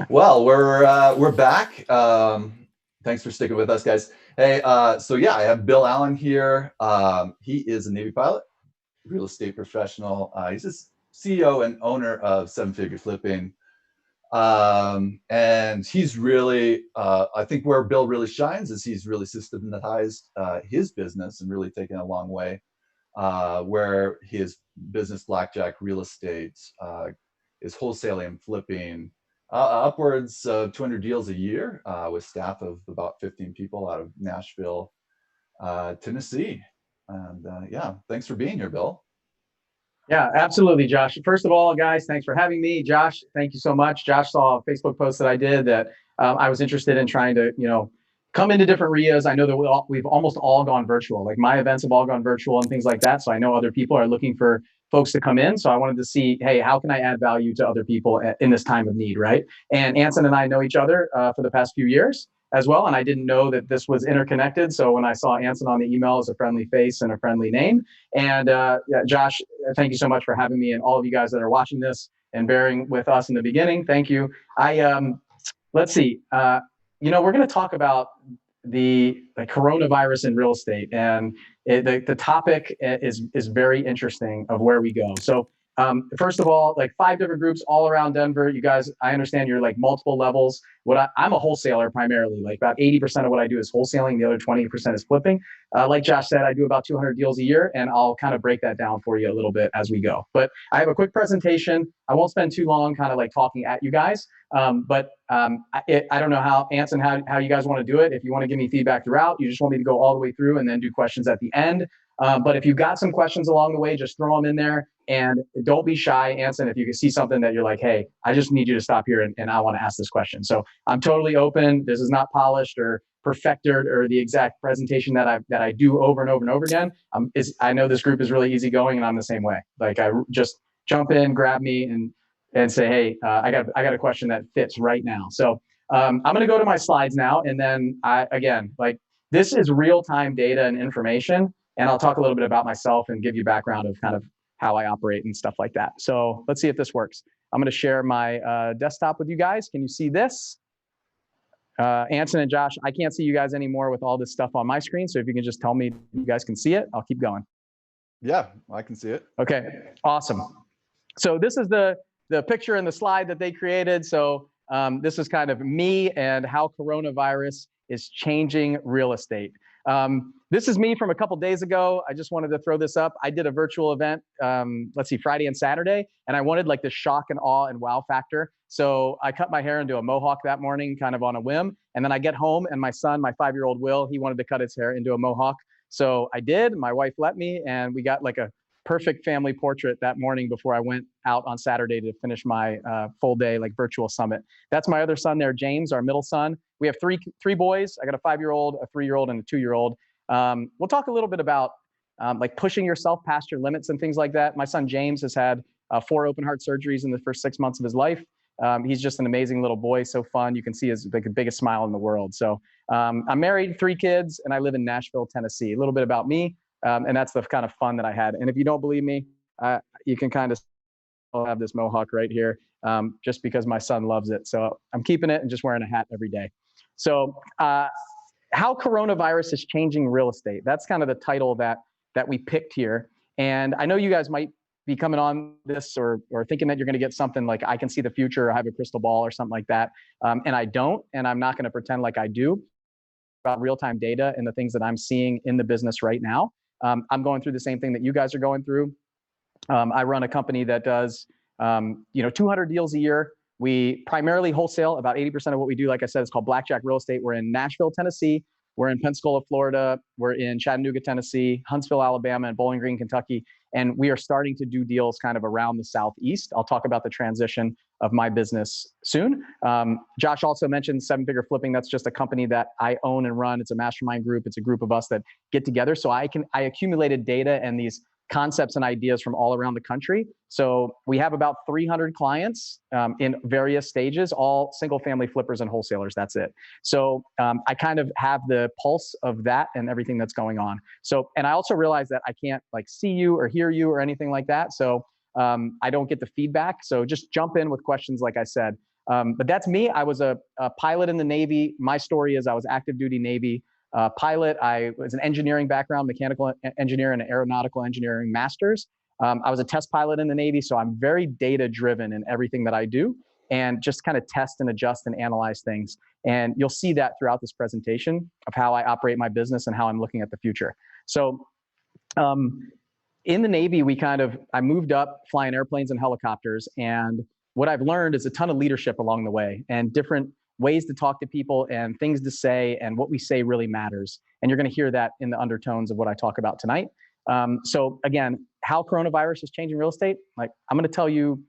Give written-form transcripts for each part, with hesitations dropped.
Well, we're back. Thanks for sticking with us, guys. Hey, so yeah, I have Bill Allen here. He is a Navy pilot, real estate professional. He's a CEO and owner of Seven Figure Flipping. And he's really, I think where Bill really shines is he's really systematized his business and really taken a long way. Where his business, Blackjack Real Estate, is wholesaling and flipping upwards of 200 deals a year with staff of about 15 people out of Nashville, Tennessee. And yeah, thanks for being here, Bill. Yeah, absolutely, Josh. First of all, guys, thanks for having me. Josh, thank you so much. Josh saw a Facebook post that I did that I was interested in trying to, come into different RIAs. I know that we've almost all gone virtual. Like my events have all gone virtual and things like that. So I know other people are looking for folks to come in. So I wanted to see, hey, how can I add value to other people in this time of need, right? And Anson and I know each other for the past few years as well. And I didn't know that this was interconnected. So when I saw Anson on the email as a friendly face and a friendly name, and yeah, Josh, thank you so much for having me, and all of you guys that are watching this and bearing with us in the beginning. Thank you. Let's see. We're going to talk about the coronavirus in real estate, and the topic is very interesting of where we go. So first of all, like 5 different groups all around Denver. You guys, I understand you're like multiple levels. I'm a wholesaler primarily. Like about 80% of what I do is wholesaling. The other 20% is flipping. Like Josh said, I do about 200 deals a year, and I'll kind of break that down for you a little bit as we go. But I have a quick presentation. I won't spend too long kind of like talking at you guys. I don't know how, Anson, how you guys want to do it. If you want to give me feedback throughout, you just want me to go all the way through and then do questions at the end. But if you've got some questions along the way, just throw them in there. And don't be shy, Anson, if you can see something that you're like, hey, I just need you to stop here and I want to ask this question. So I'm totally open. This is not polished or perfected or the exact presentation that I do over and over and over again. I know this group is really easygoing, and I'm the same way. Like I just jump in, grab me, and say, hey, I got a question that fits right now. So I'm going to go to my slides now, and then this is real time data and information, and I'll talk a little bit about myself and give you background of kind of how I operate and stuff like that. So let's see if this works. I'm going to share my desktop with you guys. Can you see this? Anson and Josh, I can't see you guys anymore with all this stuff on my screen. So if you can just tell me you guys can see it, I'll keep going. Yeah, I can see it. Okay, awesome. So this is the picture and the slide that they created. So this is kind of me and how coronavirus is changing real estate. This is me from a couple days ago. I just wanted to throw this up. I did a virtual event, Friday and Saturday, and I wanted like the shock and awe and wow factor. So I cut my hair into a mohawk that morning, kind of on a whim. And then I get home, and my son, my 5-year-old Will, he wanted to cut his hair into a mohawk. So I did. My wife let me, and we got like a perfect family portrait that morning before I went out on Saturday to finish my full day like virtual summit. That's my other son there, James, our middle son. We have three boys. I got a 5-year-old, a 3-year-old, and a 2-year-old. We'll talk a little bit about like pushing yourself past your limits and things like that. My son James has had 4 open heart surgeries in the first 6 months of his life. He's just an amazing little boy, so fun. You can see his like the biggest smile in the world. So I'm married, 3 kids, and I live in Nashville, Tennessee. A little bit about me, and that's the kind of fun that I had. And if you don't believe me, you can kind of have this mohawk right here, just because my son loves it. So I'm keeping it and just wearing a hat every day. So how coronavirus is changing real estate. That's kind of the title that we picked here. And I know you guys might be coming on this or thinking that you're going to get something like I can see the future or have a crystal ball or something like that. And I don't, and I'm not going to pretend like I do. About real-time data and the things that I'm seeing in the business right now. I'm going through the same thing that you guys are going through. I run a company that does 200 deals a year. We primarily wholesale. About 80% of what we do, like I said, is called Blackjack Real Estate. We're in Nashville, Tennessee. We're in Pensacola, Florida. We're in Chattanooga, Tennessee, Huntsville, Alabama, and Bowling Green, Kentucky. And we are starting to do deals kind of around the Southeast. I'll talk about the transition of my business soon. Josh also mentioned Seven Figure Flipping. That's just a company that I own and run. It's a mastermind group. It's a group of us that get together. So I accumulated data and these concepts and ideas from all around the country. So we have about 300 clients in various stages, all single family flippers and wholesalers. That's it. So I kind of have the pulse of that and everything that's going on. So, and I also realize that I can't like see you or hear you or anything like that. So I don't get the feedback. So just jump in with questions, like I said. But that's me. I was a pilot in the Navy. My story is I was active duty Navy pilot. I was an engineering background, mechanical engineer and aeronautical engineering master's. I was a test pilot in the Navy, so I'm very data driven in everything that I do, and just kind of test and adjust and analyze things. And you'll see that throughout this presentation of how I operate my business and how I'm looking at the future. So in the Navy, I moved up flying airplanes and helicopters. And what I've learned is a ton of leadership along the way, and different ways to talk to people and things to say, and what we say really matters. And you're going to hear that in the undertones of what I talk about tonight. So again, how coronavirus is changing real estate. Like, I'm going to tell you,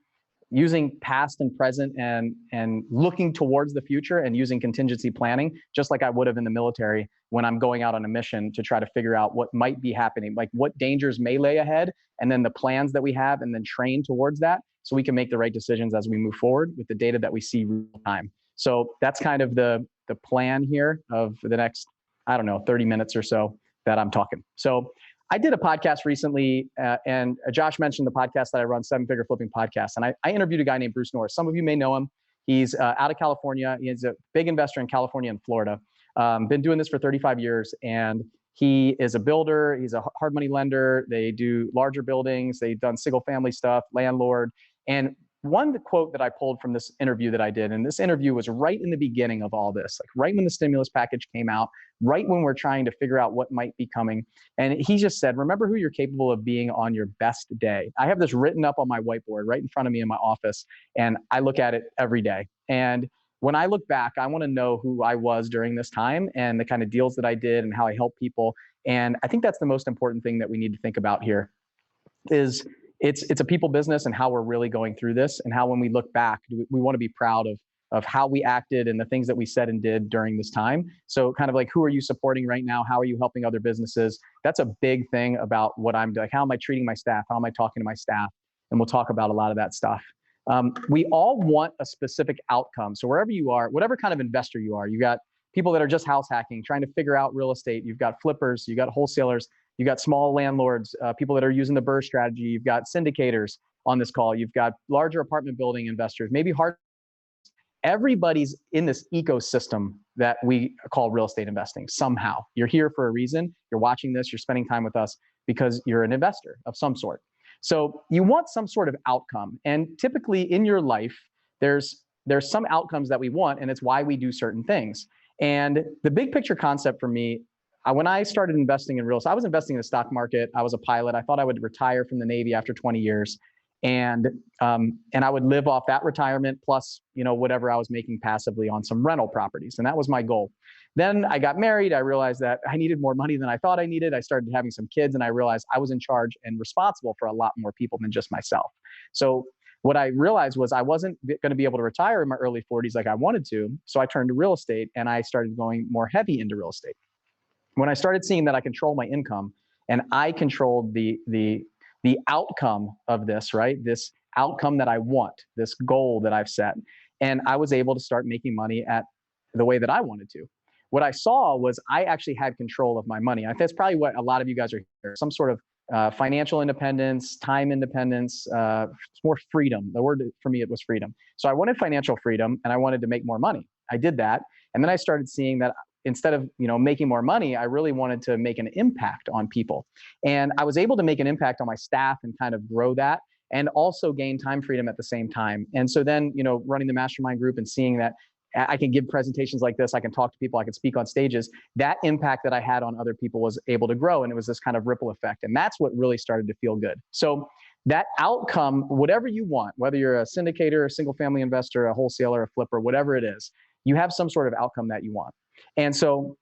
using past and present and looking towards the future and using contingency planning, just like I would have in the military when I'm going out on a mission to try to figure out what might be happening, like what dangers may lay ahead, and then the plans that we have, and then train towards that so we can make the right decisions as we move forward with the data that we see real time. So that's kind of the plan here of the next, I don't know, 30 minutes or so that I'm talking. So I did a podcast recently, and Josh mentioned the podcast that I run, Seven Figure Flipping Podcast. And I interviewed a guy named Bruce Norris. Some of you may know him. He's out of California. He's a big investor in California and Florida. Been doing this for 35 years. And he is a builder. He's a hard money lender. They do larger buildings. They've done single family stuff, landlord. And one quote that I pulled from this interview that I did, and this interview was right in the beginning of all this, like right when the stimulus package came out, right when we're trying to figure out what might be coming. And he just said, remember who you're capable of being on your best day. I have this written up on my whiteboard right in front of me in my office, and I look at it every day. And when I look back, I want to know who I was during this time and the kind of deals that I did and how I helped people. And I think that's the most important thing that we need to think about here is it's a people business, and how we're really going through this, and how when we look back, we want to be proud of how we acted and the things that we said and did during this time. So kind of like, who are you supporting right now? How are you helping other businesses? That's a big thing about what I'm doing. How am I treating my staff? How am I talking to my staff? And we'll talk about a lot of that stuff. We all want a specific outcome. So wherever you are, whatever kind of investor you are, you got people that are just house hacking, trying to figure out real estate. You've got flippers, you got wholesalers, you got small landlords, people that are using the BRRRR strategy. You've got syndicators on this call. You've got larger apartment building investors, maybe hard. Everybody's in this ecosystem that we call real estate investing somehow. You're here for a reason. You're watching this. You're spending time with us because you're an investor of some sort. So you want some sort of outcome. And typically in your life, there's some outcomes that we want, and it's why we do certain things. And the big picture concept for me, when I started investing in real estate, I was investing in the stock market. I was a pilot. I thought I would retire from the Navy after 20 years. And I would live off that retirement plus, whatever I was making passively on some rental properties. And that was my goal. Then I got married. I realized that I needed more money than I thought I needed. I started having some kids, and I realized I was in charge and responsible for a lot more people than just myself. So what I realized was I wasn't going to be able to retire in my early 40s like I wanted to. So I turned to real estate, and I started going more heavy into real estate. When I started seeing that I control my income and I controlled the outcome of this, right? This outcome that I want, this goal that I've set. And I was able to start making money at the way that I wanted to. What I saw was I actually had control of my money. I think that's probably what a lot of you guys are here, some sort of financial independence, time independence, more freedom. The word for me, it was freedom. So I wanted financial freedom, and I wanted to make more money. I did that. And then I started seeing that instead of making more money, I really wanted to make an impact on people. And I was able to make an impact on my staff and kind of grow that, and also gain time freedom at the same time. And so then, running the mastermind group and seeing that I can give presentations like this, I can talk to people, I can speak on stages, that impact that I had on other people was able to grow. And it was this kind of ripple effect. And that's what really started to feel good. So that outcome, whatever you want, whether you're a syndicator, a single family investor, a wholesaler, a flipper, whatever it is, you have some sort of outcome that you want. And so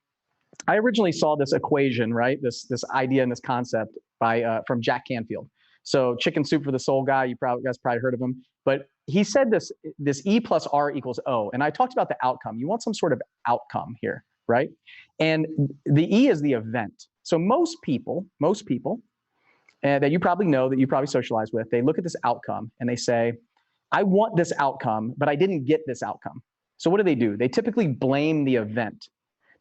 I originally saw this equation, right? This idea and this concept from Jack Canfield. So Chicken Soup for the Soul guy, you guys probably heard of him. But he said this E plus R equals O. And I talked about the outcome. You want some sort of outcome here, right? And the E is the event. So most people that you probably know, that you probably socialize with, they look at this outcome and they say, I want this outcome, but I didn't get this outcome. So what do? They typically blame the event.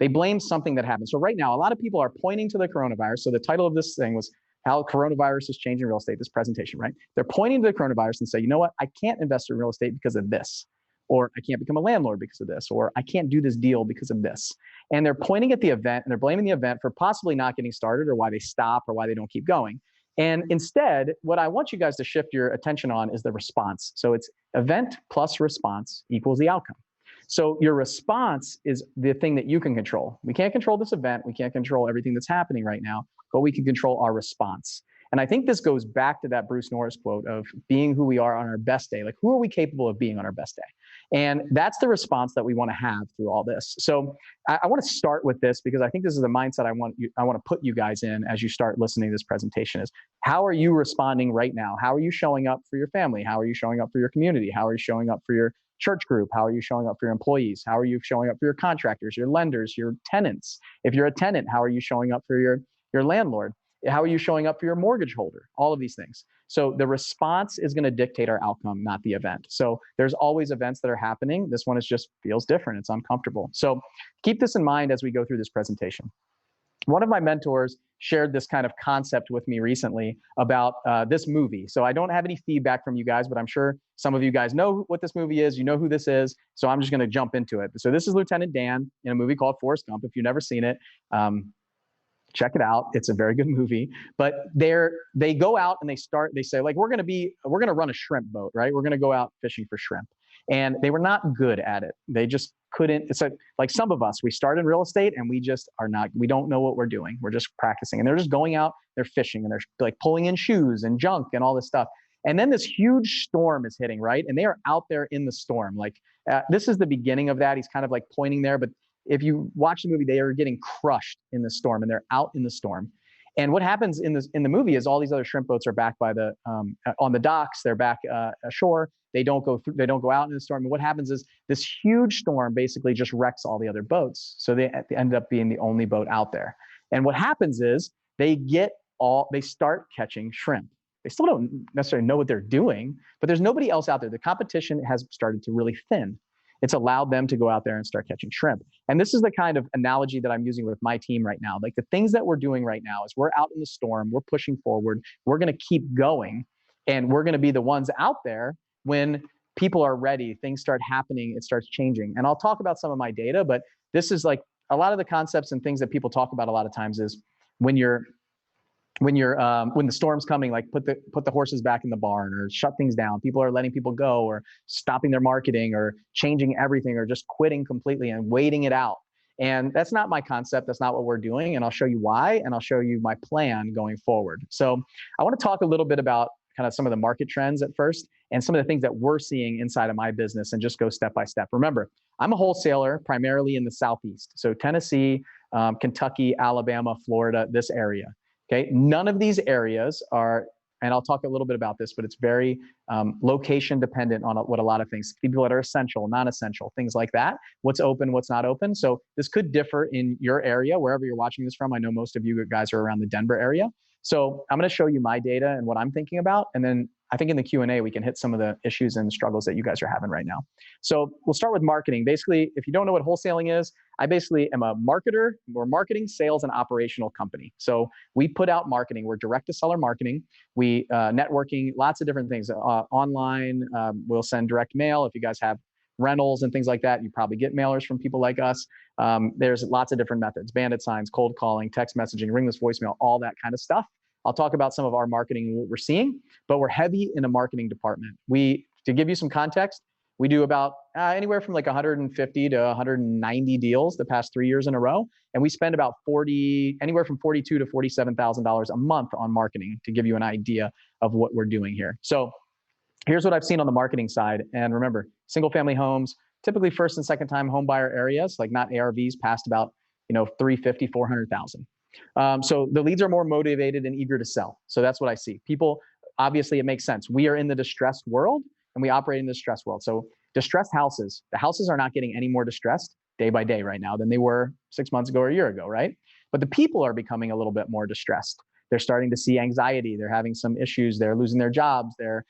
They blame something that happened. So right now, a lot of people are pointing to the coronavirus. So the title of this thing was how coronavirus is changing real estate, this presentation, right? They're pointing to the coronavirus and say, you know what, I can't invest in real estate because of this, or I can't become a landlord because of this, or I can't do this deal because of this. And they're pointing at the event and they're blaming the event for possibly not getting started, or why they stop, or why they don't keep going. And instead, what I want you guys to shift your attention on is the response. So it's event plus response equals the outcome. So your response is the thing that you can control. We can't control this event. We can't control everything that's happening right now, but we can control our response. And I think this goes back to that Bruce Norris quote of being who we are on our best day. Like, who are we capable of being on our best day? And that's the response that we want to have through all this. So I want to start with this because I think this is the mindset I want to put you guys in as you start listening to this presentation is, how are you responding right now? How are you showing up for your family? How are you showing up for your community? How are you showing up for your church group? How are you showing up for your employees? How are you showing up for your contractors, your lenders, your tenants? If you're a tenant, how are you showing up for your landlord? How are you showing up for your mortgage holder? All of these things. So the response is going to dictate our outcome, not the event. So there's always events that are happening. This one just feels different. It's uncomfortable. So keep this in mind as we go through this presentation. One of my mentors shared this kind of concept with me recently about this movie. So I don't have any feedback from you guys, but I'm sure some of you guys know what this movie is. You know who this is. So I'm just going to jump into it. So this is Lieutenant Dan in a movie called Forrest Gump. If you've never seen it, check it out. It's a very good movie. But they go out and they say, like, we're going to run a shrimp boat, right? We're going to go out fishing for shrimp. And they were not good at it. They just couldn't. It's like some of us, we start in real estate and we just are not, we don't know what we're doing. We're just practicing. And they're just going out, they're fishing, and they're like pulling in shoes and junk and all this stuff. And then this huge storm is hitting, right? And they are out there in the storm. Like this is the beginning of that. He's kind of like pointing there, but if you watch the movie, they are getting crushed in the storm and they're out in the storm. And what happens in the movie is all these other shrimp boats are back by on the docks. They're back ashore. They don't go out in the storm. And what happens is this huge storm basically just wrecks all the other boats. So they end up being the only boat out there. And what happens is they start catching shrimp. They still don't necessarily know what they're doing, but there's nobody else out there. The competition has started to really thin. It's allowed them to go out there and start catching shrimp. And this is the kind of analogy that I'm using with my team right now. Like the things that we're doing right now is we're out in the storm, we're pushing forward, we're going to keep going, and we're going to be the ones out there when people are ready, things start happening, it starts changing. And I'll talk about some of my data, but this is like a lot of the concepts and things that people talk about a lot of times is when the storm's coming, like put the horses back in the barn or shut things down. People are letting people go or stopping their marketing or changing everything or just quitting completely and waiting it out. And that's not my concept. That's not what we're doing. And I'll show you why, and I'll show you my plan going forward. So I want to talk a little bit about kind of some of the market trends at first and some of the things that we're seeing inside of my business and just go step by step. Remember, I'm a wholesaler primarily in the Southeast. So Tennessee, Kentucky, Alabama, Florida, this area. Okay, none of these areas are, and I'll talk a little bit about this, but it's very location dependent on what a lot of things, people that are essential, non-essential, things like that, what's open, what's not open. So this could differ in your area, wherever you're watching this from. I know most of you guys are around the Denver area. So I'm going to show you my data and what I'm thinking about. And then I think in the Q&A, we can hit some of the issues and struggles that you guys are having right now. So we'll start with marketing. Basically, if you don't know what wholesaling is, I basically am a marketer. We're marketing, sales, and operational company. So we put out marketing. We're direct to seller marketing. We networking, lots of different things. Online, we'll send direct mail. If you guys have rentals and things like that, you probably get mailers from people like us. There's lots of different methods, bandit signs, cold calling, text messaging, ringless voicemail, all that kind of stuff. I'll talk about some of our marketing and what we're seeing, but we're heavy in a marketing department. To give you some context, we do about anywhere from like 150 to 190 deals the past 3 years in a row. And we spend about anywhere from $42,000 to $47,000 a month on marketing, to give you an idea of what we're doing here. So here's what I've seen on the marketing side. And remember, single family homes, typically first and second time home buyer areas, like not ARVs, past about 350, 400,000. So the leads are more motivated and eager to sell. So that's what I see. People, obviously it makes sense. We are in the distressed world and we operate in the distressed world. So distressed houses, the houses are not getting any more distressed day by day right now than they were 6 months ago or a year ago, right? But the people are becoming a little bit more distressed. They're starting to see anxiety. They're having some issues. They're losing their jobs. They're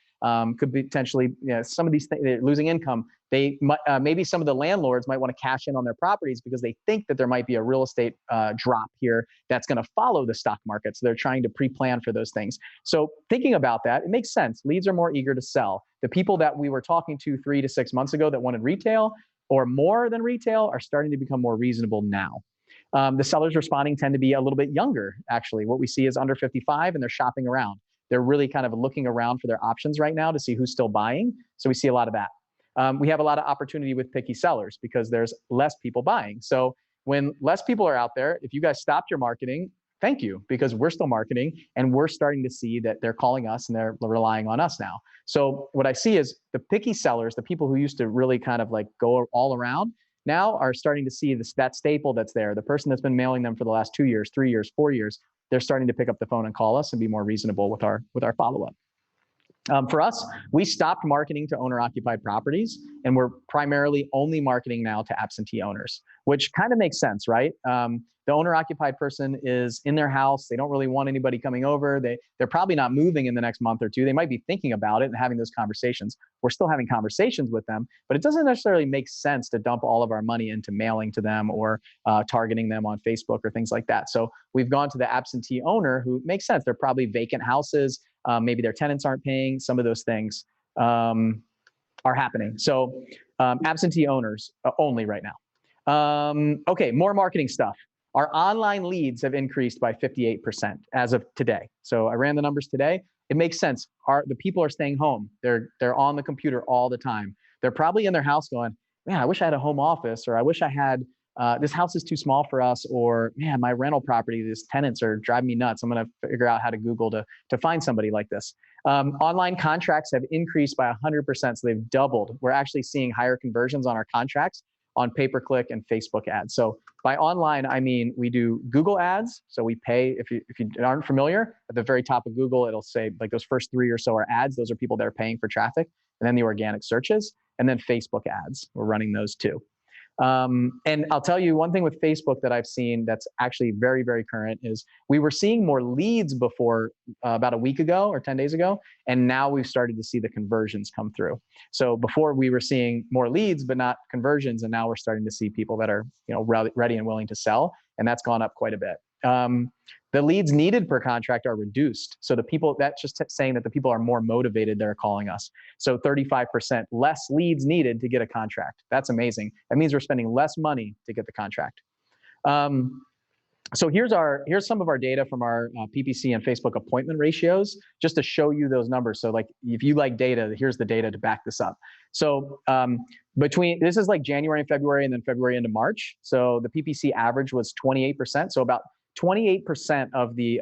could be potentially, some of these things, they're losing income. They maybe some of the landlords might want to cash in on their properties because they think that there might be a real estate drop here that's going to follow the stock market. So they're trying to pre-plan for those things. So thinking about that, it makes sense. Leads are more eager to sell. The people that we were talking to 3 to 6 months ago that wanted retail or more than retail are starting to become more reasonable now. The sellers responding tend to be a little bit younger, actually. What we see is under 55, and they're shopping around. They're really kind of looking around for their options right now to see who's still buying. So we see a lot of that. We have a lot of opportunity with picky sellers because there's less people buying. So when less people are out there, if you guys stopped your marketing, thank you, because we're still marketing and we're starting to see that they're calling us and they're relying on us now. So what I see is the picky sellers, the people who used to really kind of like go all around, now are starting to see that staple that's there. The person that's been mailing them for the last 2 years, 3 years, 4 years, they're starting to pick up the phone and call us and be more reasonable with our follow-up. For us, we stopped marketing to owner-occupied properties, and we're primarily only marketing now to absentee owners, which kind of makes sense, right? The owner-occupied person is in their house. They don't really want anybody coming over. They're probably not moving in the next month or two. They might be thinking about it and having those conversations. We're still having conversations with them, but it doesn't necessarily make sense to dump all of our money into mailing to them or targeting them on Facebook or things like that. So we've gone to the absentee owner who makes sense. They're probably vacant houses. Maybe their tenants aren't paying. Some of those things are happening. So absentee owners only right now. Okay, more marketing stuff. Our online leads have increased by 58% as of today. So I ran the numbers today. It makes sense. The people are staying home. They're on the computer all the time. They're probably in their house going, man, I wish I had a home office, or I wish I had, this house is too small for us, or man, my rental property, these tenants are driving me nuts. I'm going to figure out how to Google to find somebody like this. Online contracts have increased by 100%. So they've doubled. We're actually seeing higher conversions on our contracts on pay-per-click and Facebook ads. So by online, I mean we do Google ads. So we pay, if you aren't familiar, at the very top of Google, it'll say like those first 3 or so are ads. Those are people that are paying for traffic. And then the organic searches, and then Facebook ads. We're running those too. And I'll tell you one thing with Facebook that I've seen that's actually very, very current is we were seeing more leads before about a week ago or 10 days ago. And now we've started to see the conversions come through. So before we were seeing more leads, but not conversions. And now we're starting to see people that are, ready and willing to sell. And that's gone up quite a bit. The leads needed per contract are reduced. So the people, that's just saying that the people are more motivated that are calling us. So 35% less leads needed to get a contract. That's amazing. That means we're spending less money to get the contract. So here's some of our data from our PPC and Facebook appointment ratios, just to show you those numbers. So like, if you like data, here's the data to back this up. So this is like January and February, and then February into March. So the PPC average was 28%. So about 28% of the,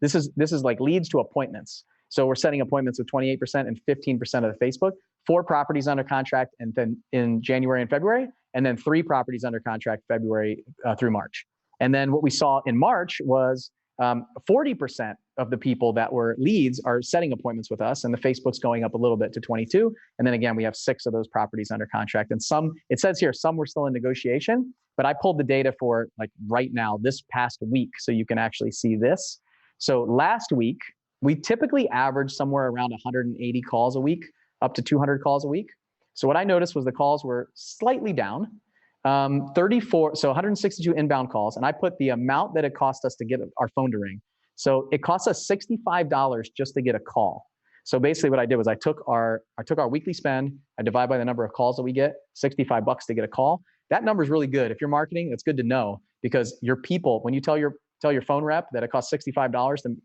this is like leads to appointments. So we're setting appointments with 28% and 15% of the Facebook, 4 properties under contract, and then in January and February, and then 3 properties under contract February through March. And then what we saw in March was 40% of the people that were leads are setting appointments with us, and the Facebook's going up a little bit to 22. And then again, we have 6 of those properties under contract, and some, it says here, some were still in negotiation, but I pulled the data for like right now, this past week, so you can actually see this. So last week, we typically average somewhere around 180 calls a week, up to 200 calls a week. So what I noticed was the calls were slightly down. 162 inbound calls, and I put the amount that it cost us to get our phone to ring. So it cost us $65 just to get a call. So basically what I did was I took our weekly spend, I divide by the number of calls that we get, $65 to get a call. That number is really good. If you're marketing, it's good to know, because your people, when you tell your phone rep that it costs $65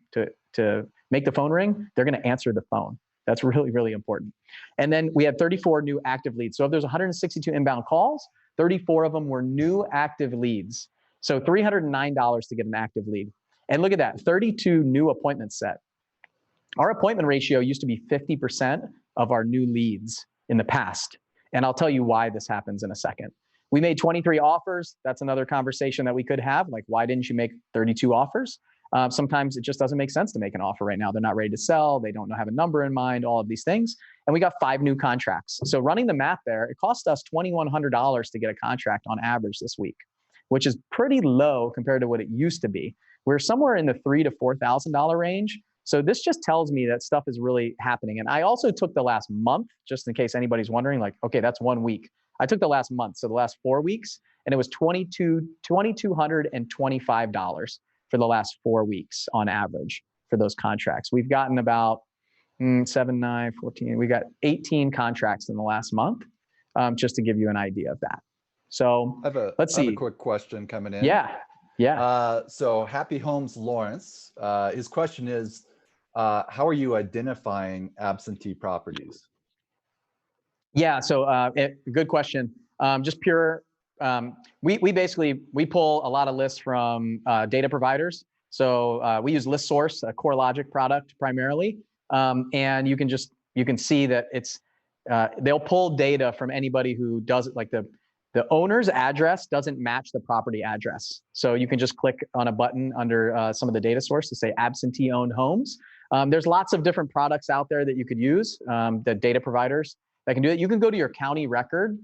to make the phone ring, they're going to answer the phone. That's really, really important. And then we had 34 new active leads. So if there's 162 inbound calls, 34 of them were new active leads. So $309 to get an active lead. And look at that, 32 new appointments set. Our appointment ratio used to be 50% of our new leads in the past. And I'll tell you why this happens in a second. We made 23 offers. That's another conversation that we could have. Like, why didn't you make 32 offers? Sometimes it just doesn't make sense to make an offer right now. They're not ready to sell. They don't have a number in mind, all of these things. And we got 5 new contracts. So running the math there, it cost us $2,100 to get a contract on average this week, which is pretty low compared to what it used to be. we're somewhere in the $3,000 to $4,000 range. So this just tells me that stuff is really happening. And I also took the last month, just in case anybody's wondering, like, okay, that's 1 week. I took the last month, so the last 4 weeks, and it was $2,225 for the last 4 weeks on average for those contracts. We've gotten about 7, 9, 14. We got 18 contracts in the last month, just to give you an idea of that. So let's see. I have a quick question coming in. Yeah. So Happy Homes Lawrence, his question is, how are you identifying absentee properties? Yeah, so good question. Just pure, we basically, we pull a lot of lists from data providers. So we use ListSource, a CoreLogic product primarily. And you can see that it's, they'll pull data from anybody who does it, like the owner's address doesn't match the property address. So you can just click on a button under some of the data source to say absentee owned homes. There's lots of different products out there that you could use, the data providers that can do it. You can go to your county record.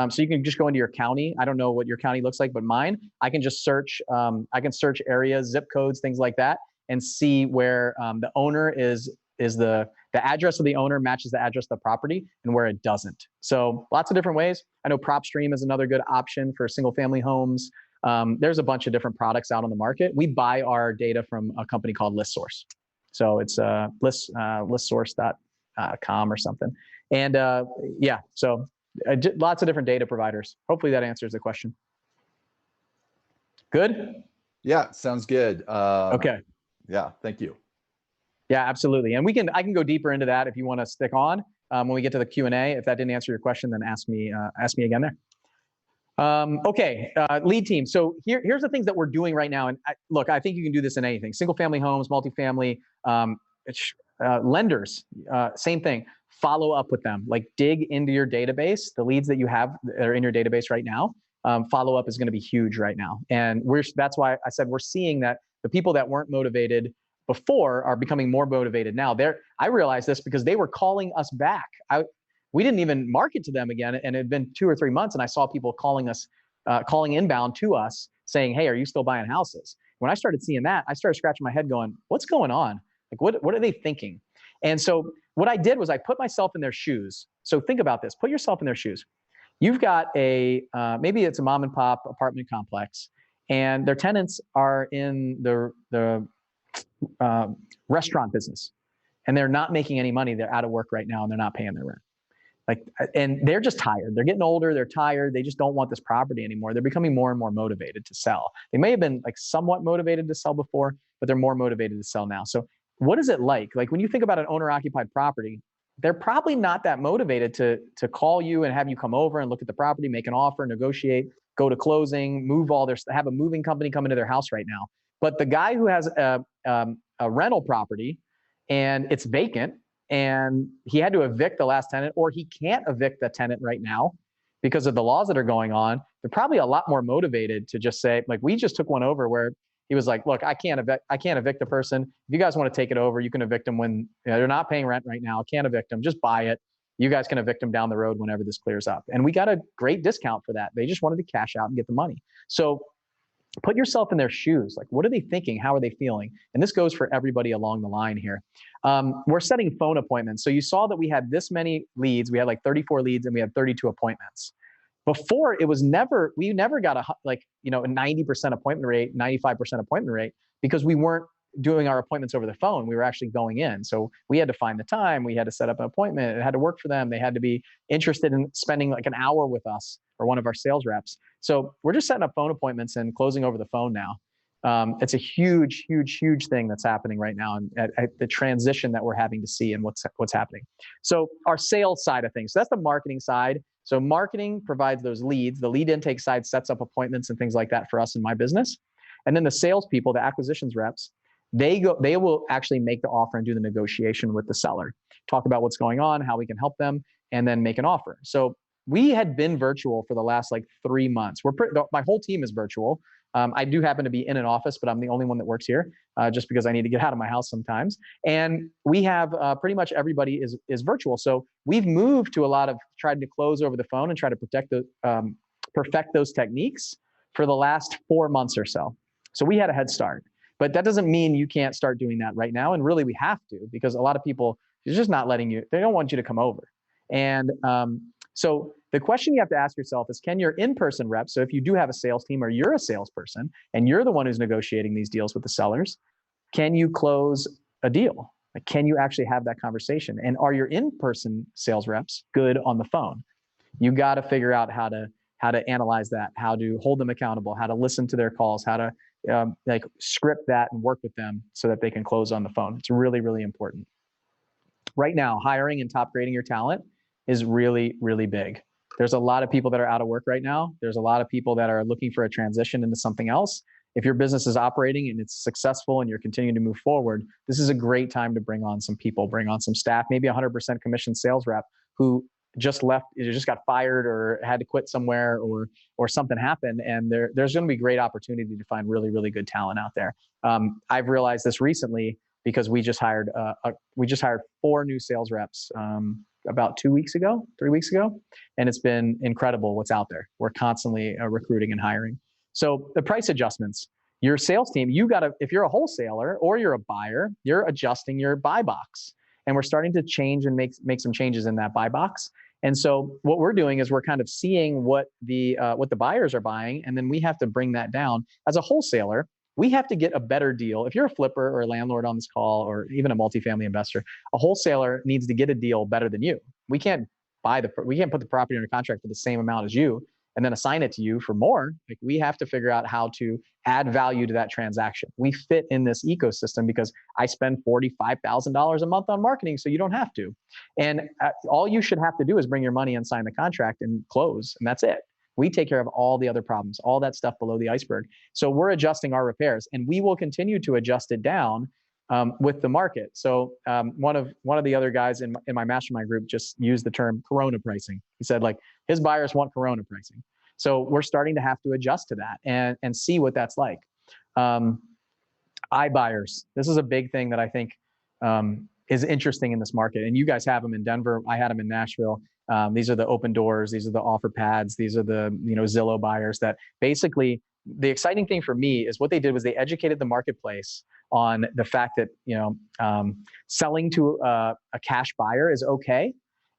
So you can just go into your county. I don't know what your county looks like, but mine, I can just search, I can search areas, zip codes, things like that, and see where the owner is the address of the owner matches the address of the property and where it doesn't. So lots of different ways. I know PropStream is another good option for single family homes. There's a bunch of different products out on the market. We buy our data from a company called ListSource. So it's listsource.com or something. And yeah, so lots of different data providers. Hopefully that answers the question. Good? Yeah, sounds good. Okay. Yeah, thank you. Yeah, absolutely. And I can go deeper into that if you want to stick on when we get to the Q&A. If that didn't answer your question, then ask me again there. Okay, lead team. So here's the things that we're doing right now. And look, I think you can do this in anything. Single family homes, multifamily, lenders, same thing. Follow up with them. Like dig into your database, the leads that you have that are in your database right now. Follow up is going to be huge right now. And that's why I said we're seeing that the people that weren't motivated before are becoming more motivated now. I realized this because they were calling us back. We didn't even market to them again, and it had been 2 or 3 months, and I saw people calling inbound to us saying, "Hey, are you still buying houses?" When I started seeing that, I started scratching my head going, "What's going on? Like, what are they thinking?" And so what I did was I put myself in their shoes. So think about this. Put yourself in their shoes. You've got maybe it's a mom and pop apartment complex, and their tenants are in the restaurant business, and they're not making any money. They're out of work right now, and they're not paying their rent. And they're just tired. They're getting older. They're tired. They just don't want this property anymore. They're becoming more and more motivated to sell. They may have been like somewhat motivated to sell before, but they're more motivated to sell now. So what is it like? Like when you think about an owner-occupied property, they're probably not that motivated to call you and have you come over and look at the property, make an offer, negotiate, go to closing, have a moving company come into their house right now. But the guy who has a rental property and it's vacant, and he had to evict the last tenant, or he can't evict the tenant right now because of the laws that are going on, they're probably a lot more motivated to just say, like, we just took one over where he was like, look, I can't evict the person. If you guys want to take it over, you can evict them when they're not paying rent right now. I can't evict them. Just buy it. You guys can evict them down the road whenever this clears up. And we got a great discount for that. They just wanted to cash out and get the money. So put yourself in their shoes. Like, what are they thinking? How are they feeling? And this goes for everybody along the line here. We're setting phone appointments. So you saw that we had this many leads. We had like 34 leads and we had 32 appointments. Before, we never got a 90% appointment rate, 95% appointment rate, because we weren't doing our appointments over the phone. We were actually going in. So we had to find the time. We had to set up an appointment. It had to work for them. They had to be interested in spending like an hour with us or one of our sales reps. So we're just setting up phone appointments and closing over the phone now. It's a huge, huge, huge thing that's happening right now, and at the transition that we're having to see and what's happening. So our sales side of things, so that's the marketing side. So marketing provides those leads. The lead intake side sets up appointments and things like that for us in my business. And then the salespeople, the acquisitions reps, they will actually make the offer and do the negotiation with the seller, talk about what's going on, how we can help them, and then make an offer. So we had been virtual for the last like 3 months. My whole team is virtual. I do happen to be in an office, but I'm the only one that works here just because I need to get out of my house sometimes. And we have pretty much everybody is virtual. So we've moved to a lot of trying to close over the phone and try to perfect those techniques for the last 4 months or so. So we had a head start. But that doesn't mean you can't start doing that right now. And really we have to, because a lot of people, they're just not letting you, they don't want you to come over. And so the question you have to ask yourself is, can your in-person reps, so if you do have a sales team or you're a salesperson and you're the one who's negotiating these deals with the sellers, can you close a deal? Like, can you actually have that conversation? And are your in-person sales reps good on the phone? You got to figure out how to analyze that, how to hold them accountable, how to listen to their calls, how to like script that and work with them so that they can close on the phone. It's really, really important. Right now, hiring and top grading your talent is really, really big. There's a lot of people that are out of work right now. There's a lot of people that are looking for a transition into something else. If your business is operating and it's successful and you're continuing to move forward, this is a great time to bring on some people, bring on some staff, maybe 100% commission sales rep who just left, just got fired or had to quit somewhere, or something happened, and there's going to be great opportunity to find really, really good talent out there. I've realized this recently because we just hired 4 new sales reps about 3 weeks ago, and it's been incredible what's out there. We're constantly recruiting and hiring. So the price adjustments, your sales team, if you're a wholesaler or you're a buyer, you're adjusting your buy box. And we're starting to change and make some changes in that buy box. And so what we're doing is we're kind of seeing what the buyers are buying, and then we have to bring that down. As a wholesaler, we have to get a better deal. If you're a flipper or a landlord on this call, or even a multifamily investor, a wholesaler needs to get a deal better than you. We can't put the property under contract for the same amount as you and then assign it to you for more. Like, we have to figure out how to add value to that transaction. We fit in this ecosystem because I spend $45,000 a month on marketing, so you don't have to. And all you should have to do is bring your money and sign the contract and close, and that's it. We take care of all the other problems, all that stuff below the iceberg. So we're adjusting our repairs, and we will continue to adjust it down with the market. So one of the other guys in my mastermind group just used the term Corona pricing. He said, like, his buyers want Corona pricing. So we're starting to have to adjust to that and see what that's like. iBuyers. This is a big thing that I think is interesting in this market. And you guys have them in Denver. I had them in Nashville. These are the open doors. These are the offer pads. These are the Zillow buyers that basically, the exciting thing for me is what they did was they educated the marketplace on the fact that selling to a cash buyer is okay.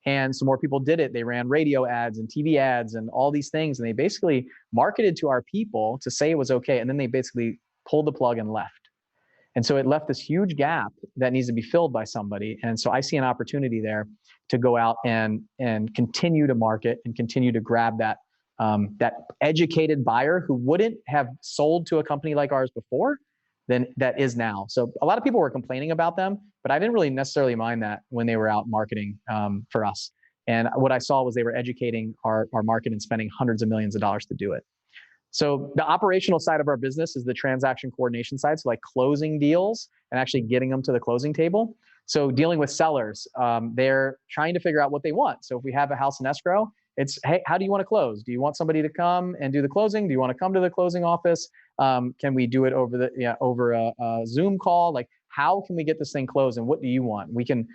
And some more people did it. They ran radio ads and TV ads and all these things. And they basically marketed to our people to say it was okay. And then they basically pulled the plug and left. And so it left this huge gap that needs to be filled by somebody. And so I see an opportunity there to go out and continue to market and continue to grab that educated buyer who wouldn't have sold to a company like ours before than that is now. So a lot of people were complaining about them, but I didn't really necessarily mind that when they were out marketing for us. And what I saw was they were educating our market and spending hundreds of millions of dollars to do it. So the operational side of our business is the transaction coordination side. So like closing deals and actually getting them to the closing table. So dealing with sellers, they're trying to figure out what they want. So if we have a house in escrow, it's, hey, how do you want to close? Do you want somebody to come and do the closing? Do you want to come to the closing office? Can we do it over a Zoom call? Like, how can we get this thing closed? And what do you want? We can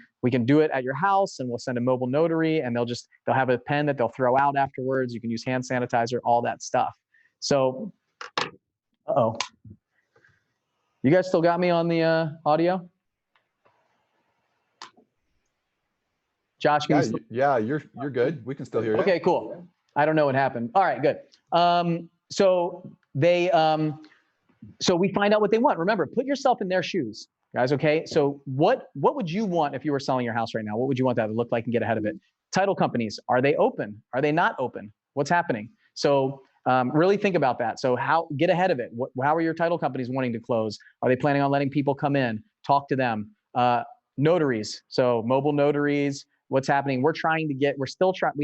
do it at your house, and we'll send a mobile notary, and they'll have a pen that they'll throw out afterwards. You can use hand sanitizer, all that stuff. So, you guys still got me on the audio? Josh, you're good. We can still hear you. Okay, cool. I don't know what happened. All right, good. So we find out what they want. Remember, put yourself in their shoes, guys. Okay. So what would you want if you were selling your house right now? What would you want that to look like and get ahead of it? Title companies, are they open? Are they not open? What's happening? So really think about that. So get ahead of it. How are your title companies wanting to close? Are they planning on letting people come in, talk to them? Notaries, so mobile notaries, what's happening? We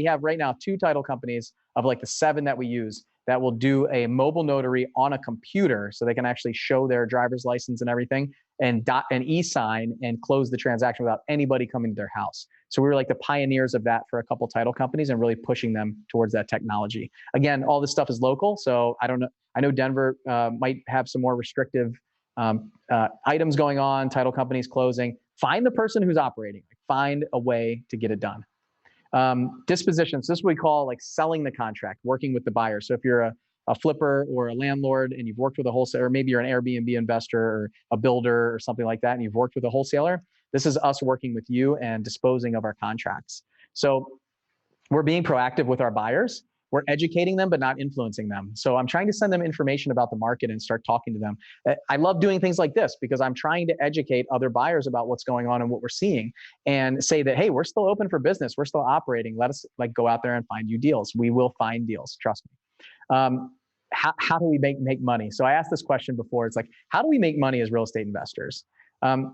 have right now 2 title companies of like the 7 that we use that will do a mobile notary on a computer, so they can actually show their driver's license and everything and e-sign and close the transaction without anybody coming to their house. So we were like the pioneers of that for a couple title companies and really pushing them towards that technology. Again, all this stuff is local, so I don't know. I know Denver might have some more restrictive items going on, title companies closing. Find the person who's operating. Find a way to get it done. Dispositions, this is what we call like selling the contract, working with the buyer. So if you're a flipper or a landlord and you've worked with a wholesaler, or maybe you're an Airbnb investor or a builder or something like that, and you've worked with a wholesaler, this is us working with you and disposing of our contracts. So we're being proactive with our buyers. We're educating them, but not influencing them. So I'm trying to send them information about the market and start talking to them. I love doing things like this because I'm trying to educate other buyers about what's going on and what we're seeing, and say that, hey, we're still open for business. We're still operating. Let us go out there and find you deals. We will find deals. Trust me. How do we make money? So I asked this question before. It's like, how do we make money as real estate investors?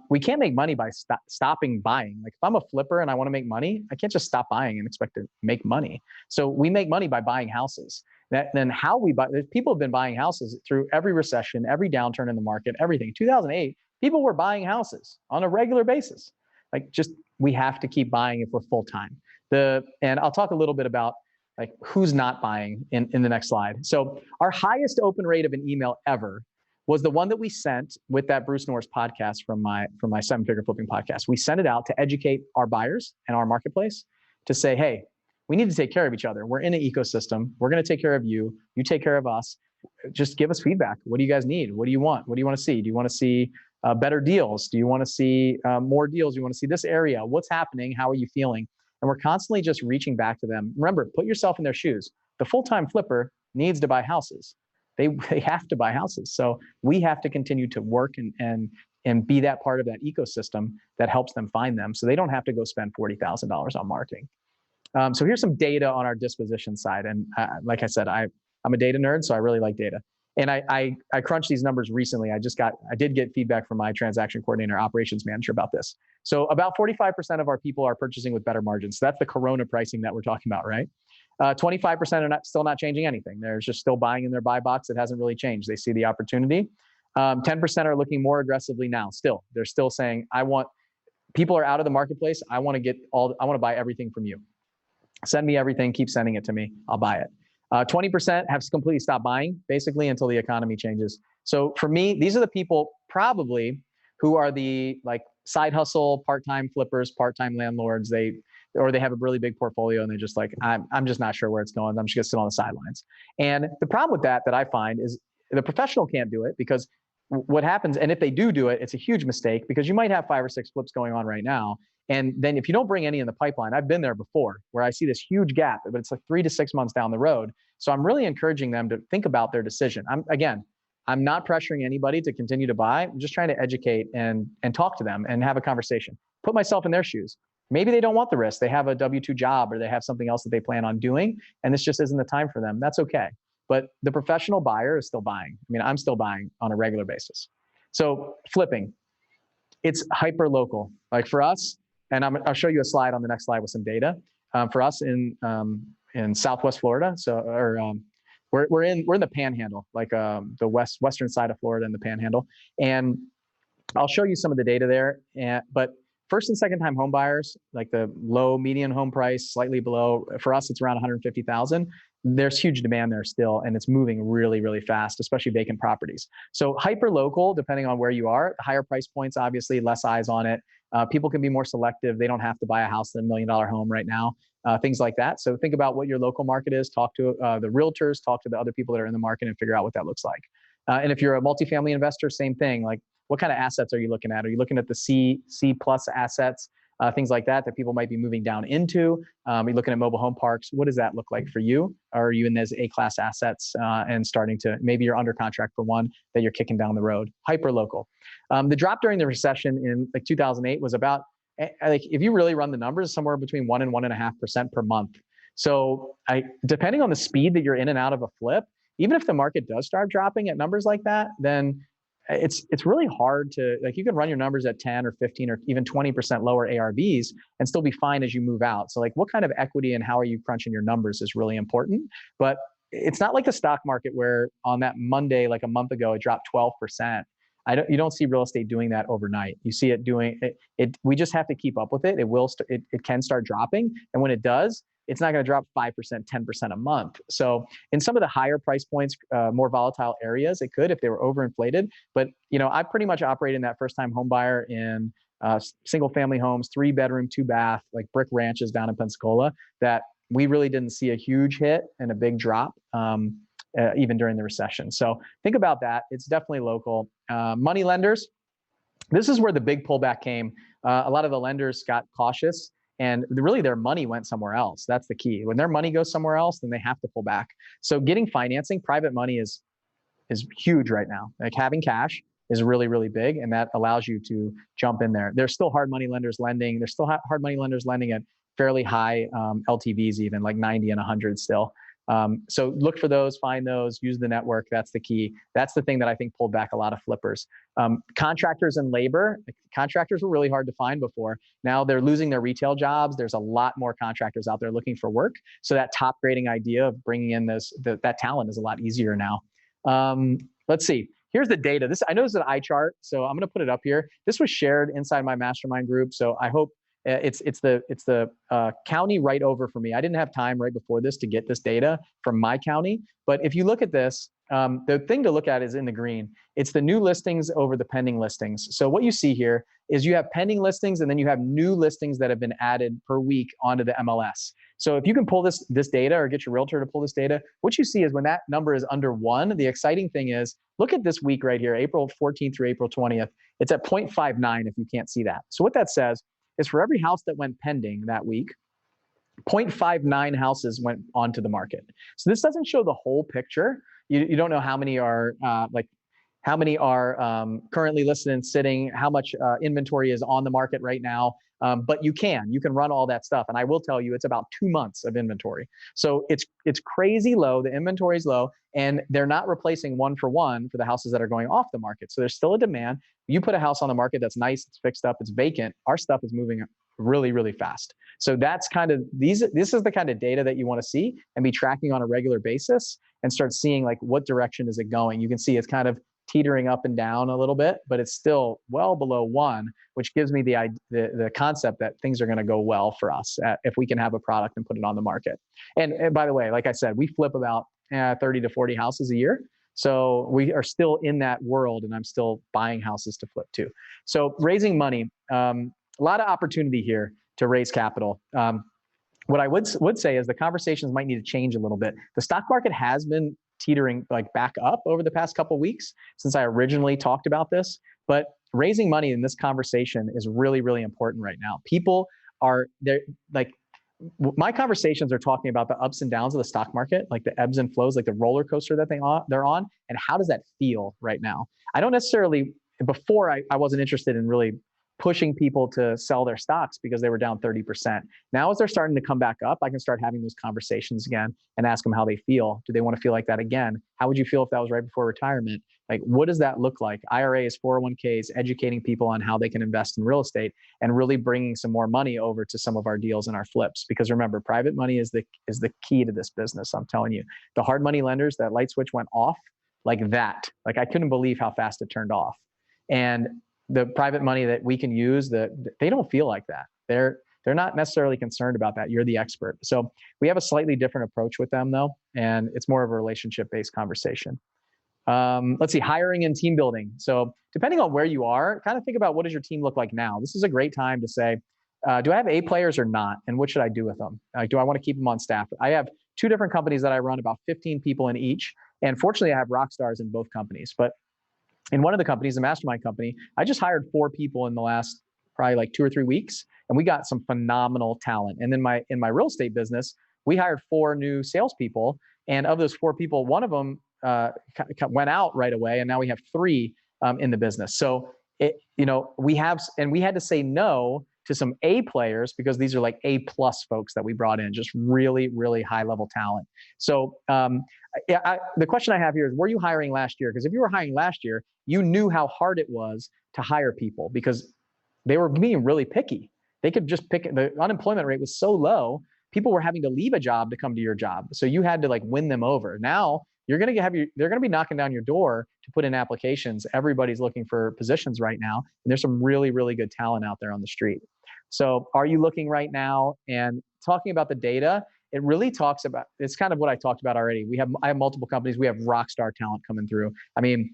We can't make money by stopping buying. Like if I'm a flipper and I want to make money, I can't just stop buying and expect to make money. So we make money by buying houses. Then how we buy, people have been buying houses through every recession, every downturn in the market, everything. 2008, people were buying houses on a regular basis. Like just, we have to keep buying if we're full-time. And I'll talk a little bit about like who's not buying in the next slide. So our highest open rate of an email ever was the one that we sent with that Bruce Norris podcast from my 7-figure flipping podcast. We sent it out to educate our buyers and our marketplace to say, hey, we need to take care of each other. We're in an ecosystem. We're going to take care of you. You take care of us. Just give us feedback. What do you guys need? What do you want? What do you want to see? Do you want to see better deals? Do you want to see more deals? Do you want to see this area? What's happening? How are you feeling? And we're constantly just reaching back to them. Remember, put yourself in their shoes. The full-time flipper needs to buy houses. They have to buy houses. So we have to continue to work and be that part of that ecosystem that helps them find them, so they don't have to go spend $40,000 on marketing. So here's some data on our disposition side. And like I said, I'm a data nerd, so I really like data. And I crunched these numbers recently. I did get feedback from my transaction coordinator, operations manager about this. So about 45% of our people are purchasing with better margins. So that's the Corona pricing that we're talking about, right? 25% are still not changing anything. They're just still buying in their buy box. It hasn't really changed. They see the opportunity. 10% are looking more aggressively now. Still, they're still saying, people are out of the marketplace. I want to buy everything from you. Send me everything. Keep sending it to me. I'll buy it. 20% have completely stopped buying, basically, until the economy changes. So for me, these are the people probably who are the side hustle, part-time flippers, part-time landlords. Or they have a really big portfolio and they're just like, I'm just not sure where it's going. I'm just gonna sit on the sidelines. And the problem with that I find is the professional can't do it, because what happens, and if they do it, it's a huge mistake, because you might have 5 or 6 flips going on right now. And then if you don't bring any in the pipeline, I've been there before where I see this huge gap, but it's like 3 to 6 months down the road. So I'm really encouraging them to think about their decision. I'm not pressuring anybody to continue to buy. I'm just trying to educate and talk to them and have a conversation. Put myself in their shoes. Maybe they don't want the risk. They have a W-2 job or they have something else that they plan on doing, and this just isn't the time for them. That's okay. But the professional buyer is still buying. I mean, I'm still buying on a regular basis. So flipping, it's hyper local. Like for us, and I'll show you a slide on the next slide with some data. For us in Southwest Florida, we're in the Panhandle, the western side of Florida and the Panhandle, and I'll show you some of the data there. But first and second time home buyers, like the low median home price, slightly below, for us, it's around 150,000. There's huge demand there still, and it's moving really, really fast, especially vacant properties. So hyper local, depending on where you are, higher price points, obviously less eyes on it. People can be more selective. They don't have to buy a house in $1 million home right now, things like that. So think about what your local market is, talk to the realtors, talk to the other people that are in the market, and figure out what that looks like. And if you're a multifamily investor, same thing. Like, what kind of assets are you looking at? Are you looking at the C plus assets, things like that people might be moving down into? Are you looking at mobile home parks? What does that look like for you? Or are you in those A-class assets and starting to, maybe you're under contract for one that you're kicking down the road? Hyper local. The drop during the recession in 2008 was about, if you really run the numbers, somewhere between 1 and 1.5% per month. So depending on the speed that you're in and out of a flip, even if the market does start dropping at numbers like that, then it's really hard to, you can run your numbers at 10 or 15 or even 20% lower ARVs and still be fine as you move out. So what kind of equity and how are you crunching your numbers is really important. But it's not like the stock market where on that Monday, like a month ago, it dropped 12%. You don't see real estate doing that overnight. You see it doing it. We just have to keep up with it. It can start dropping. And when it does, it's not going to drop 5%, 10% a month. So in some of the higher price points, more volatile areas, it could if they were overinflated. But I pretty much operate in that first-time home buyer in single-family homes, 3-bedroom, 2-bath, like brick ranches down in Pensacola, that we really didn't see a huge hit and a big drop even during the recession. So think about that. It's definitely local. Money lenders, this is where the big pullback came. A lot of the lenders got cautious, and really their money went somewhere else. That's the key. When their money goes somewhere else, then they have to pull back. So getting financing, private money is huge right now. Like having cash is really, really big, and that allows you to jump in there. There's still hard money lenders lending. There's still hard money lenders lending at fairly high LTVs, even like 90 and 100 still. So look for those, find those, use the network. That's the key. That's the thing that I think pulled back a lot of flippers. Contractors and labor. Contractors were really hard to find before. Now they're losing their retail jobs. There's a lot more contractors out there looking for work. So that top grading idea of bringing in that talent is a lot easier now. Let's see. Here's the data. I know this is an eye chart, so I'm going to put it up here. This was shared inside my mastermind group, so I hope it's the county right over for me. I didn't have time right before this to get this data from my county, but if you look at this, the thing to look at is in the green. It's the new listings over the pending listings. So what you see here is you have pending listings, and then you have new listings that have been added per week onto the MLS. So if you can pull this data, or get your realtor to pull this data, what you see is when that number is under 1, the exciting thing is, look at this week right here, April 14th through April 20th. It's at 0.59 if you can't see that. So what that says is for every house that went pending that week, 0.59 houses went onto the market. So this doesn't show the whole picture. You don't know how many are currently listed and sitting, how much inventory is on the market right now. But you can run all that stuff. And I will tell you, it's about 2 months of inventory. So it's crazy low. The inventory is low, and they're not replacing one for the houses that are going off the market. So there's still a demand. You put a house on the market that's nice, it's fixed up, it's vacant. Our stuff is moving really, really fast. So that's kind of, this is the kind of data that you want to see and be tracking on a regular basis, and start seeing like what direction is it going. You can see it's kind of teetering up and down a little bit, but it's still well below 1, which gives me the concept that things are going to go well for us if we can have a product and put it on the market. And by the way, like I said, we flip about 30 to 40 houses a year. So we are still in that world, and I'm still buying houses to flip too. So raising money, a lot of opportunity here to raise capital. What I would say is the conversations might need to change a little bit. The stock market has been teetering like back up over the past couple of weeks since I originally talked about this, but raising money in this conversation is really, really important right now. People are there, like my conversations are talking about the ups and downs of the stock market, like the ebbs and flows, like the roller coaster that they're on, and how does that feel right now? I don't necessarily, before I wasn't interested in really pushing people to sell their stocks because they were down 30%. Now, as they're starting to come back up, I can start having those conversations again and ask them how they feel. Do they want to feel like that again? How would you feel if that was right before retirement? Like, what does that look like? IRAs, 401ks, educating people on how they can invest in real estate, and really bringing some more money over to some of our deals and our flips. Because remember, private money is the key to this business. I'm telling you, the hard money lenders, that light switch went off like that. Like, I couldn't believe how fast it turned off. And the private money that we can use, they don't feel like that. They're not necessarily concerned about that. You're the expert. So we have a slightly different approach with them though, and it's more of a relationship-based conversation. Let's see, hiring and team building. So depending on where you are, kind of think about, what does your team look like now? This is a great time to say, do I have A players or not? And what should I do with them? Do I want to keep them on staff? I have 2 different companies that I run, about 15 people in each. And fortunately, I have rock stars in both companies. But in one of the companies, the mastermind company, I just hired 4 people in the last probably like 2 or 3 weeks, and we got some phenomenal talent. And then in my real estate business, we hired 4 new salespeople, and of those 4 people, one of them went out right away, and now we have 3 in the business. So we had to say no to some A players because these are like A+ folks that we brought in, just really, really high level talent. So the question I have here is, were you hiring last year? Because if you were hiring last year, you knew how hard it was to hire people because they were being really picky. They could just pick, the unemployment rate was so low, people were having to leave a job to come to your job. So you had to like win them over. Now they're going to be knocking down your door to put in applications. Everybody's looking for positions right now, and there's some really, really good talent out there on the street. So are you looking right now? And talking about the data, it really talks about, it's kind of what I talked about already. I have multiple companies. We have rock star talent coming through. I mean,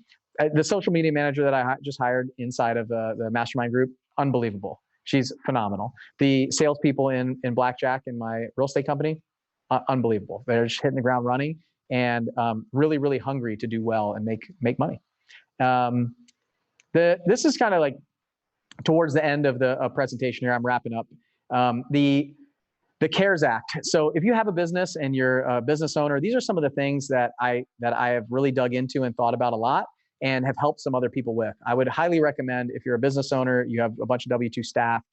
the social media manager that I just hired inside of the mastermind group, unbelievable. She's phenomenal. The salespeople in Blackjack in my real estate company, unbelievable. They're just hitting the ground running. and really, really hungry to do well and make money. This is kind of like towards the end of the presentation here. I'm wrapping up. The CARES Act. So if you have a business and you're a business owner, these are some of the things that I have really dug into and thought about a lot and have helped some other people with. I would highly recommend, if you're a business owner, you have a bunch of W-2 staff,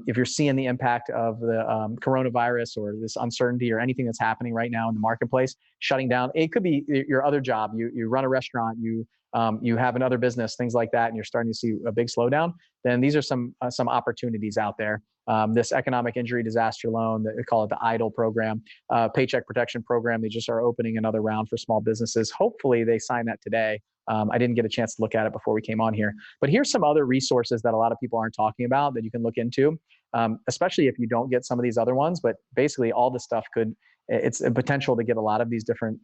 if you're seeing the impact of the coronavirus or this uncertainty or anything that's happening right now in the marketplace, shutting down, it could be your other job. You run a restaurant, you have another business, things like that, and you're starting to see a big slowdown, then these are some opportunities out there. This economic injury disaster loan, they call it the EIDL program, paycheck protection program. They just are opening another round for small businesses. Hopefully they sign that today. I didn't get a chance to look at it before we came on here, but here's some other resources that a lot of people aren't talking about that you can look into, especially if you don't get some of these other ones. But basically all this stuff it's a potential to get a lot of these different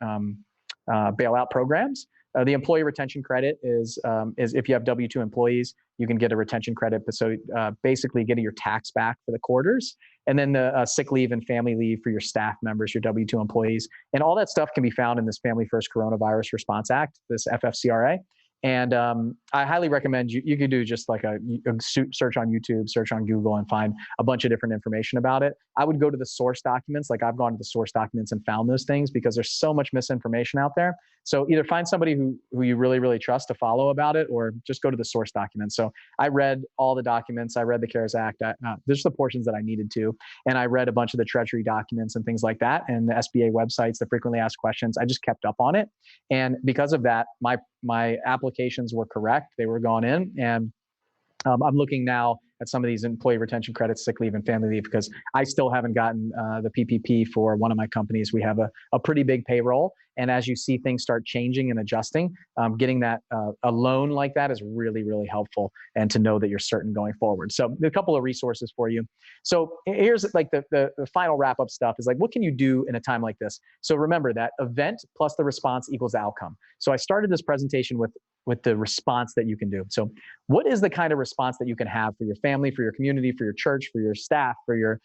bailout programs. The employee retention credit is if you have W-2 employees, you can get a retention credit. So basically getting your tax back for the quarters, and then the sick leave and family leave for your staff members, your W-2 employees. And all that stuff can be found in this Family First Coronavirus Response Act, this FFCRA. And I highly recommend you could do just like a search on YouTube, search on Google, and find a bunch of different information about it. I would go to the source documents. Like I've gone to the source documents and found those things because there's so much misinformation out there. So either find somebody who you really, really trust to follow about it, or just go to the source documents. So I read all the documents. I read the CARES Act. There's the portions that I needed to. And I read a bunch of the Treasury documents and things like that, and the SBA websites, the frequently asked questions. I just kept up on it. And because of that, my applications were correct. They were gone in. And I'm looking now at some of these employee retention credits, sick leave and family leave, because I still haven't gotten the PPP for one of my companies. We have a pretty big payroll. And as you see things start changing and adjusting, getting that a loan like that is really, really helpful, and to know that you're certain going forward. So a couple of resources for you. So here's like the final wrap up stuff is like, what can you do in a time like this? So remember that event plus the response equals outcome. So I started this presentation with the response that you can do. So what is the kind of response that you can have for your family, for your community, for your church, for your staff, for your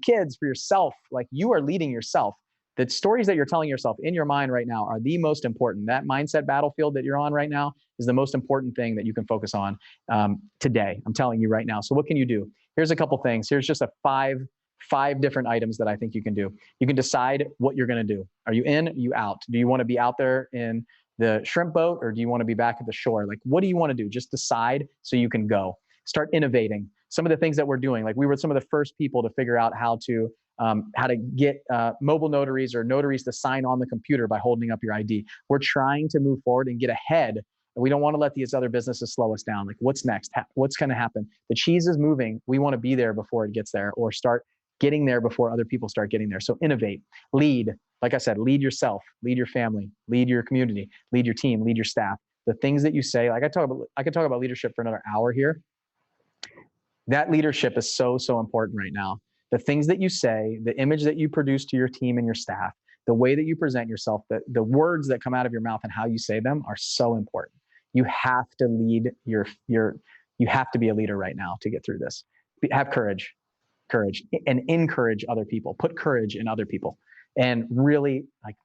kids, for yourself? Like, you are leading yourself. The stories that you're telling yourself in your mind right now are the most important. That mindset battlefield that you're on right now is the most important thing that you can focus on today. I'm telling you right now. So what can you do? Here's a couple things. Here's just five different items that I think you can do. You can decide what you're going to do. Are you in? Are you out? Do you want to be out there in the shrimp boat, or do you want to be back at the shore? Like, what do you want to do? Just decide so you can go. Start innovating. Some of the things that we're doing, like we were some of the first people to figure out how to get mobile notaries or notaries to sign on the computer by holding up your ID. We're trying to move forward and get ahead. And we don't want to let these other businesses slow us down. Like, what's next? What's going to happen? The cheese is moving. We want to be there before it gets there, or start getting there before other people start getting there. So innovate, lead. Like I said, lead yourself, lead your family, lead your community, lead your team, lead your staff. The things that you say, like I could talk about leadership for another hour here. That leadership is so, so important right now. The things that you say, the image that you produce to your team and your staff, the way that you present yourself, the words that come out of your mouth and how you say them are so important. You have to lead you have to be a leader right now to get through this. Have courage, and encourage other people. Put courage in other people. And really, like,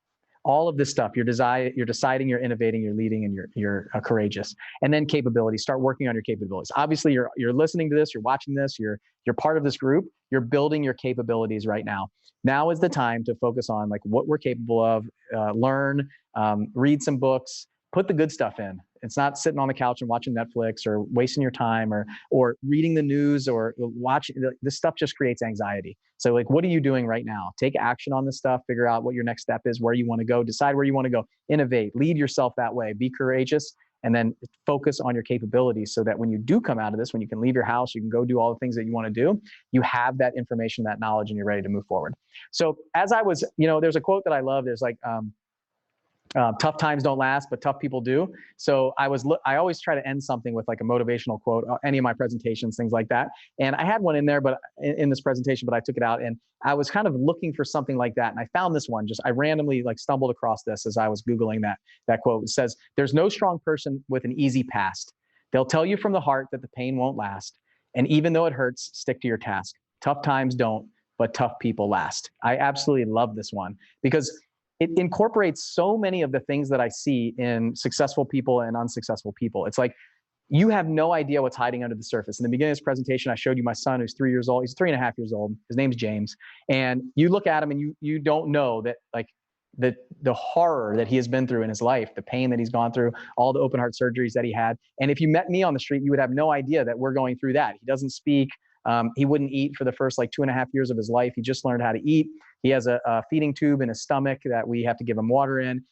all of this stuff, you're deciding, you're innovating, you're leading, and you're courageous. And then capabilities. Start working on your capabilities. Obviously, you're listening to this, you're watching this, you're part of this group. You're building your capabilities right now. Now is the time to focus on like what we're capable of. Learn, read some books, put the good stuff in. It's not sitting on the couch and watching Netflix or wasting your time or reading the news or watching. This stuff just creates anxiety. So like, what are you doing right now? Take action on this stuff, figure out what your next step is, where you want to go, decide where you want to go, innovate, lead yourself that way, be courageous, and then focus on your capabilities so that when you do come out of this, when you can leave your house, you can go do all the things that you want to do, you have that information, that knowledge, and you're ready to move forward. So as I was, there's a quote that I love. There's like, tough times don't last, but tough people do. So I always try to end something with like a motivational quote, any of my presentations, things like that. And I had one in there, but in this presentation, but I took it out, and I was kind of looking for something like that. And I found this one. I randomly like stumbled across this as I was Googling that quote. It says, "There's no strong person with an easy past. They'll tell you from the heart that the pain won't last. And even though it hurts, stick to your task. Tough times don't, but tough people last." I absolutely love this one because it incorporates so many of the things that I see in successful people and unsuccessful people. It's like, you have no idea what's hiding under the surface. In the beginning of this presentation, I showed you my son who's 3 years old. He's 3.5 years old. His name's James. And you look at him and you don't know that, like, the horror that he has been through in his life, the pain that he's gone through, all the open heart surgeries that he had. And if you met me on the street, you would have no idea that we're going through that. He doesn't speak. He wouldn't eat for the first like 2.5 years of his life. He just learned how to eat. He has a feeding tube in his stomach that we have to give him water in.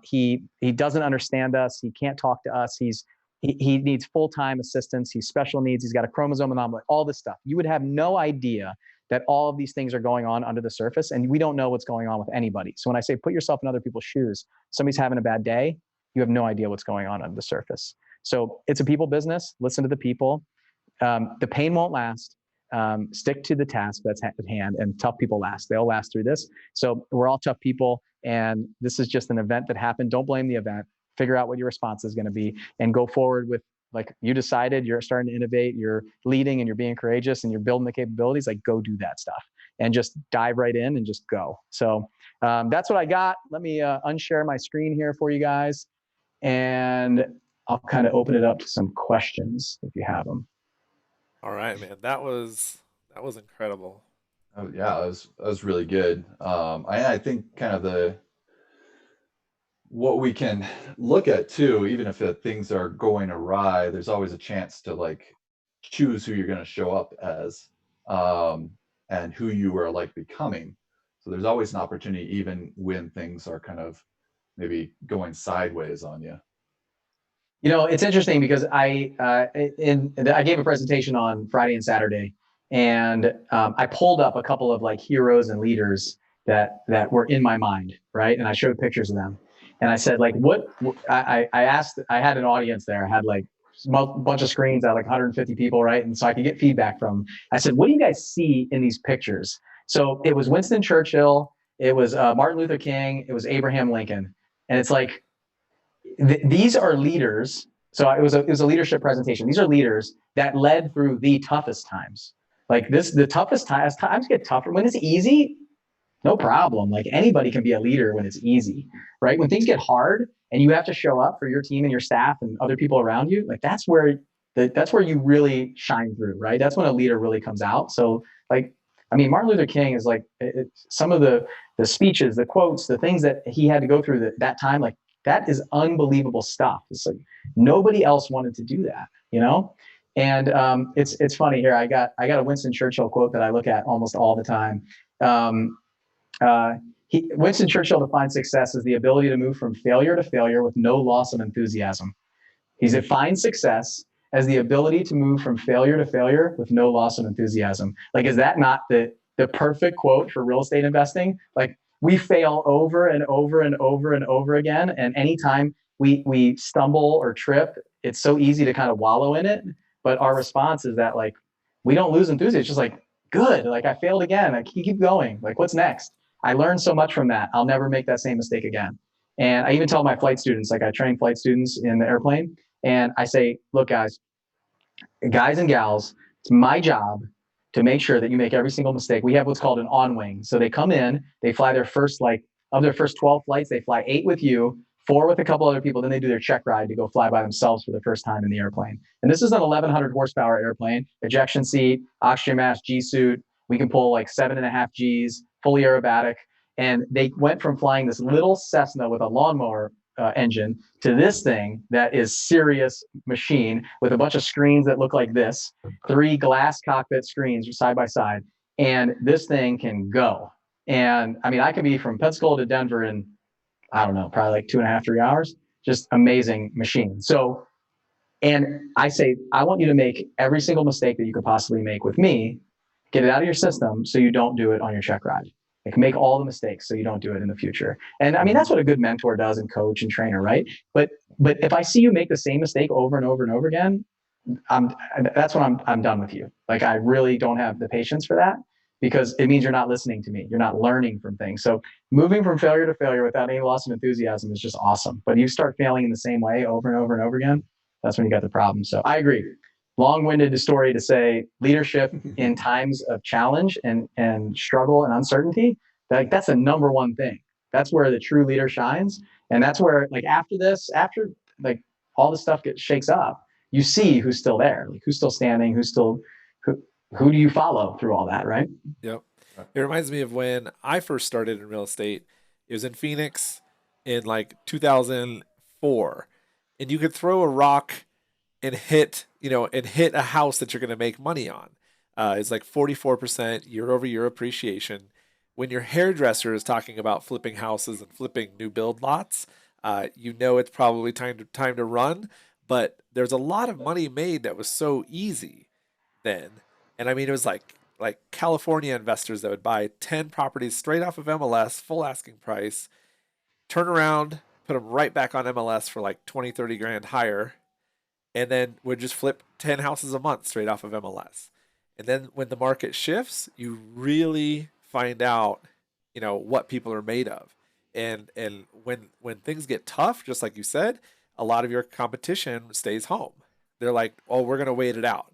He doesn't understand us. He can't talk to us. He needs full-time assistance. He's special needs. He's got a chromosome anomaly, all this stuff. You would have no idea that all of these things are going on under the surface, and we don't know what's going on with anybody. So when I say put yourself in other people's shoes, somebody's having a bad day, you have no idea what's going on under the surface. So it's a people business. Listen to the people. The pain won't last. Stick to the task that's at hand, and tough people last. They'll last through this. So we're all tough people, and this is just an event that happened. Don't blame the event. Figure out what your response is going to be and go forward with, like, you decided you're starting to innovate, you're leading and you're being courageous and you're building the capabilities, like, go do that stuff and just dive right in and just go. So that's what I got. Let me unshare my screen here for you guys, and I'll kind of open it up to some questions if you have them. All right, man. That was incredible. Oh yeah, that was really good. I think kind of what we can look at too, even if things are going awry, there's always a chance to like choose who you're going to show up as, and who you are like becoming. So there's always an opportunity, even when things are kind of maybe going sideways on you. You know, it's interesting because I gave a presentation on Friday and Saturday, and I pulled up a couple of like heroes and leaders that were in my mind, right? And I showed pictures of them, and I said, like, I asked, I had an audience there, I had like a bunch of screens, I had like 150 people, right? And so I could get feedback from. I said, what do you guys see in these pictures? So it was Winston Churchill, it was Martin Luther King, it was Abraham Lincoln, and it's like, these are leaders. So it was a leadership presentation. These are leaders that led through the toughest times. Like the toughest times get tougher. When it's easy, no problem. Like, anybody can be a leader when it's easy, right? When things get hard and you have to show up for your team and your staff and other people around you, like, that's where you really shine through, right? That's when a leader really comes out. So, like, I mean, Martin Luther King is like, some of the speeches, the quotes, the things that he had to go through that time, like, that is unbelievable stuff. It's like nobody else wanted to do that, you know? And it's funny here. I got a Winston Churchill quote that I look at almost all the time. Winston Churchill defined success as the ability to move from failure to failure with no loss of enthusiasm. He defines success as the ability to move from failure to failure with no loss of enthusiasm. Like, is that not the perfect quote for real estate investing? Like, we fail over and over and over and over again. And anytime we stumble or trip, it's so easy to kind of wallow in it. But our response is that, like, we don't lose enthusiasm. It's just like, good, like, I failed again. I keep going. Like, what's next? I learned so much from that. I'll never make that same mistake again. And I even tell my flight students, like, I train flight students in the airplane, and I say, look, guys and gals, it's my job to make sure that you make every single mistake. We have what's called an on-wing. So they come in, they fly their first, like, of their first 12 flights, they fly 8 with you, 4 with a couple other people. Then they do their check ride to go fly by themselves for the first time in the airplane. And this is an 1,100 horsepower airplane, ejection seat, oxygen mask, G suit. We can pull like 7.5 Gs, fully aerobatic. And they went from flying this little Cessna with a lawnmower engine to this thing that is serious machine with a bunch of screens that look like this, 3 glass cockpit screens side by side, and this thing can go. And I mean, I could be from Pensacola to Denver in, I don't know, probably like 2.5, 3 hours. Just amazing machine. So, and I say, I want you to make every single mistake that you could possibly make with me, get it out of your system so you don't do it on your check ride. Like, make all the mistakes so you don't do it in the future. And I mean, that's what a good mentor does, and coach and trainer, right? But if I see you make the same mistake over and over and over again, that's when I'm done with you. Like, I really don't have the patience for that, because it means you're not listening to me. You're not learning from things. So moving from failure to failure without any loss of enthusiasm is just awesome. But you start failing in the same way over and over and over again, that's when you got the problem. So I agree. Long-winded story to say leadership in times of challenge and struggle and uncertainty, like, that's the number one thing. That's where the true leader shines. And that's where, like, after this, after like all the stuff shakes up, you see who's still there, like who's still standing, who who do you follow through all that, right? Yep. It reminds me of when I first started in real estate. It was in Phoenix in like 2004. And you could throw a rock and hit a house that you're going to make money on. It's like 44% year over year appreciation. When your hairdresser is talking about flipping houses and flipping new build lots, it's probably time to run. But there's a lot of money made that was so easy then. And I mean, it was like California investors that would buy 10 properties straight off of MLS, full asking price, turn around, put them right back on MLS for like 20, 30 grand higher, and then would just flip 10 houses a month straight off of MLS. And then when the market shifts, you really find out, what people are made of. And when things get tough, just like you said, a lot of your competition stays home. They're like, "Oh, we're going to wait it out."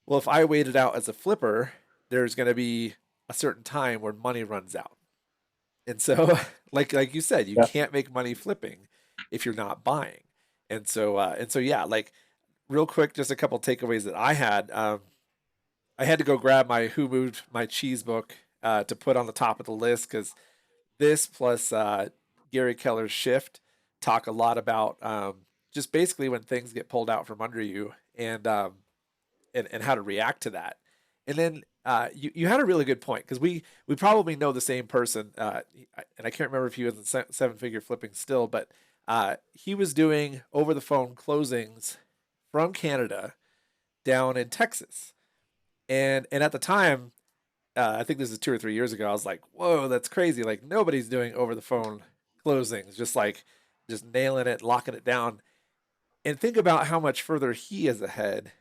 Well, if I wait it out as a flipper, there's going to be a certain time where money runs out. And so, like you said, you Yeah. can't make money flipping if you're not buying. And so yeah, like real quick, just a couple takeaways that I had. I had to go grab my Who Moved My Cheese book to put on the top of the list because this plus Gary Keller's Shift talk a lot about just basically when things get pulled out from under you and how to react to that. And then you had a really good point because we probably know the same person, and I can't remember if he was in seven figure flipping still, but he was doing over the phone closings from Canada down in Texas, and at the time, I think this is 2 or 3 years ago, I was like, whoa, that's crazy! Like nobody's doing over the phone closings, just nailing it, locking it down, and think about how much further he is ahead.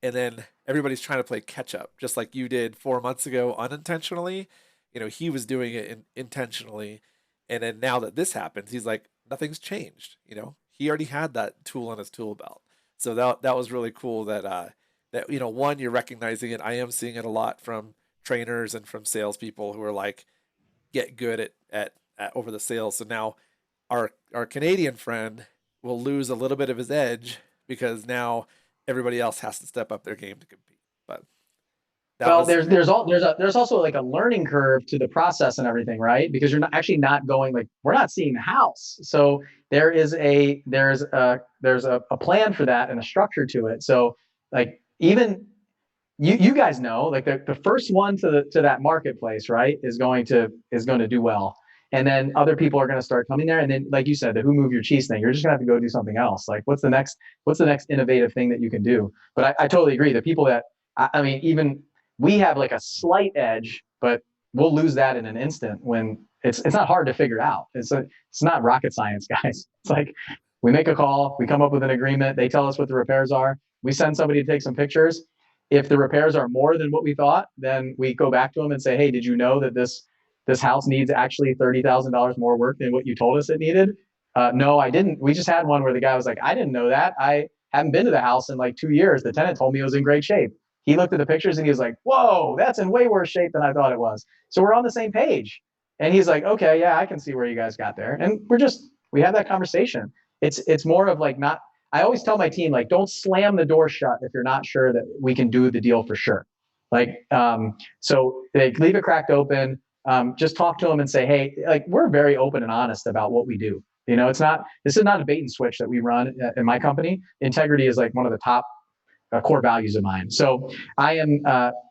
And then everybody's trying to play catch up, just like you did 4 months ago unintentionally. He was doing it intentionally. And then now that this happens, he's like, nothing's changed. He already had that tool on his tool belt. So that was really cool that one, you're recognizing it. I am seeing it a lot from trainers and from salespeople who are like, get good at over the sales. So now our Canadian friend will lose a little bit of his edge because now everybody else has to step up their game to compete. But that Well, was there's also like a learning curve to the process and everything, right? Because you're not going, like, we're not seeing the house. So there's a plan for that and a structure to it. So like, even you guys know, like, the first one to that marketplace, right, is going to do well. And then other people are going to start coming there. And then, like you said, the Who Move Your Cheese thing, you're just gonna have to go do something else. Like, what's the next innovative thing that you can do? But I totally agree. The people that, I mean, even we have like a slight edge, but we'll lose that in an instant when it's not hard to figure out. It's not rocket science, guys. It's like, we make a call, we come up with an agreement, they tell us what the repairs are, we send somebody to take some pictures. If the repairs are more than what we thought, then we go back to them and say, hey, did you know that this house needs actually $30,000 more work than what you told us it needed? No, I didn't. We just had one where the guy was like, I didn't know that. I haven't been to the house in like 2 years. The tenant told me it was in great shape. He looked at the pictures and he was like, whoa, that's in way worse shape than I thought it was. So we're on the same page. And he's like, okay, yeah, I can see where you guys got there. And we had that conversation. It's more of like, not, I always tell my team, like, don't slam the door shut if you're not sure that we can do the deal for sure. Like, so they leave it cracked open. Just talk to them and say, hey, like, we're very open and honest about what we do. This is not a bait and switch that we run in my company. Integrity is like one of the top core values of mine. So I am,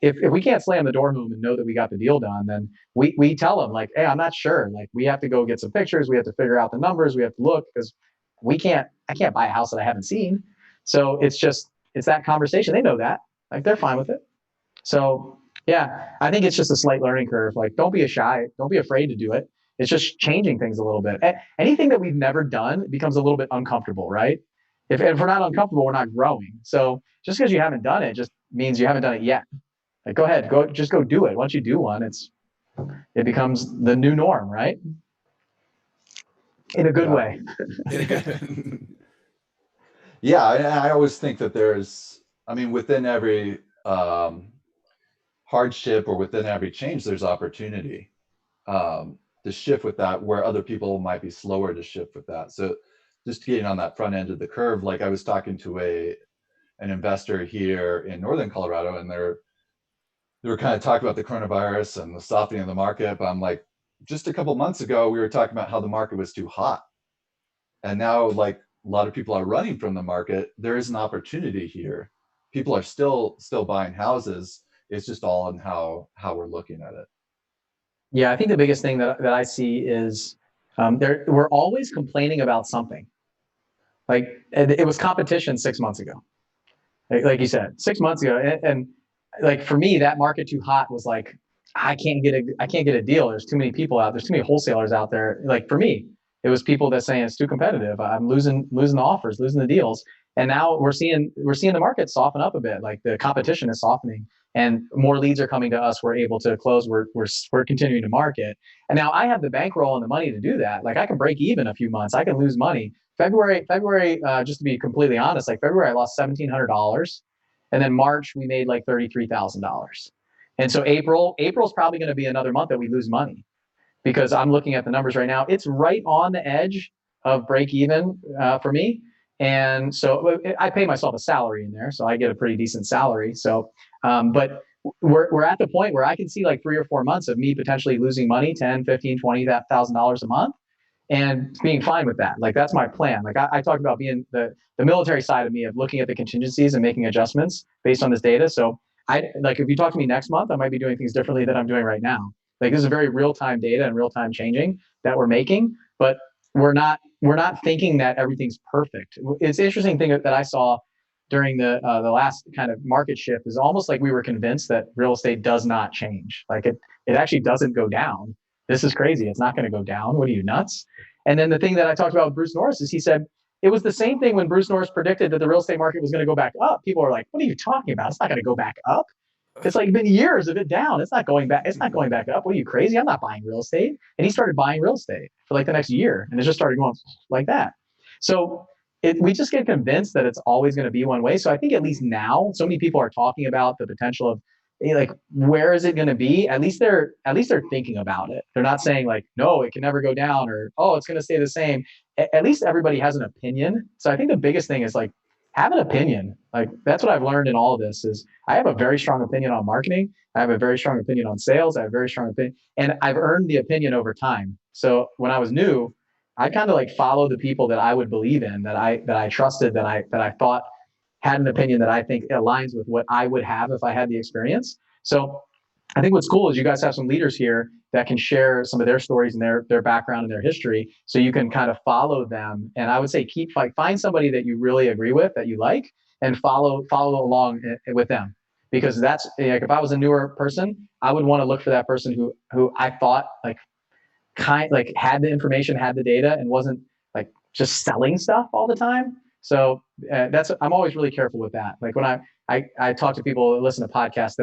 if we can't slam the door home and know that we got the deal done, then we tell them, like, hey, I'm not sure. Like, we have to go get some pictures. We have to figure out the numbers. We have to look, because I can't buy a house that I haven't seen. So it's that conversation. They know that, like, they're fine with it. So yeah, I think it's just a slight learning curve. Like, don't be don't be afraid to do it. It's just changing things a little bit. Anything that we've never done becomes a little bit uncomfortable, right? If we're not uncomfortable, we're not growing. So just because you haven't done it just means you haven't done it yet. Like, just go do it. Once you do one, it becomes the new norm, right? In a good way. Yeah, I always think that within every hardship or within every change, there's opportunity. shift with that, where other people might be slower to shift with that. So just getting on that front end of the curve, like I was talking to an investor here in Northern Colorado, and they were kind of talking about the coronavirus and the softening of the market. But I'm like, just a couple months ago, we were talking about how the market was too hot. And now, like, a lot of people are running from the market. There is an opportunity here. People are still buying houses. It's just all in how we're looking at it. Yeah, I think the biggest thing that I see is we're always complaining about something. Like it was competition 6 months ago. Like you said, 6 months ago, and like for me, that market too hot was like I can't get a deal. There's too many people out. There's too many wholesalers out there. Like for me, it was people that saying it's too competitive. I'm losing the offers, losing the deals. And now we're seeing the market soften up a bit. Like the competition is softening, and more leads are coming to us. We're able to close. We're continuing to market. And now I have the bankroll and the money to do that. Like I can break even a few months. I can lose money. February, just to be completely honest, like February, I lost $1,700, and then March we made like $33,000. And so April's probably going to be another month that we lose money, because I'm looking at the numbers right now. It's right on the edge of break even for me, and so I pay myself a salary in there, so I get a pretty decent salary. So, but we're at the point where I can see like 3 or 4 months of me potentially losing money, 10, 15, 20, $1,000 a month, and being fine with that. Like that's my plan. Like I talked about being the military side of me, of looking at the contingencies and making adjustments based on this data. So I like, if you talk to me next month, I might be doing things differently than I'm doing right now. Like this is very real time data and real time changing that we're making, but we're not thinking that everything's perfect. It's an interesting thing that I saw during the last kind of market shift is almost like we were convinced that real estate does not change. Like it actually doesn't go down. This is crazy. It's not going to go down. What are you, nuts? And then the thing that I talked about with Bruce Norris is he said it was the same thing when Bruce Norris predicted that the real estate market was going to go back up. People are like, what are you talking about? It's not going to go back up. It's like been years of it down. It's not going back. It's not going back up. What are you, crazy? I'm not buying real estate. And he started buying real estate for like the next year, and it just started going like that. So we just get convinced that it's always going to be one way. So I think at least now, so many people are talking about the potential of like, where is it going to be? At least they're thinking about it. They're not saying like, no, it can never go down, or oh, it's going to stay the same. At least everybody has an opinion. So I think the biggest thing is like, have an opinion. Like that's what I've learned in all of this is I have a very strong opinion on marketing. I have a very strong opinion on sales. I have a very strong opinion, and I've earned the opinion over time. So when I was new, I kind of like follow the people that I would believe in, that I trusted, that I thought had an opinion that I think aligns with what I would have if I had the experience. So I think what's cool is you guys have some leaders here that can share some of their stories and their background and their history, so you can kind of follow them. And I would say find somebody that you really agree with, that you like, and follow along with them, because that's like, if I was a newer person, I would want to look for that person who I thought like had the information, had the data, and wasn't like just selling stuff all the time. So I'm always really careful with that. Like when I talk to people that listen to podcasts,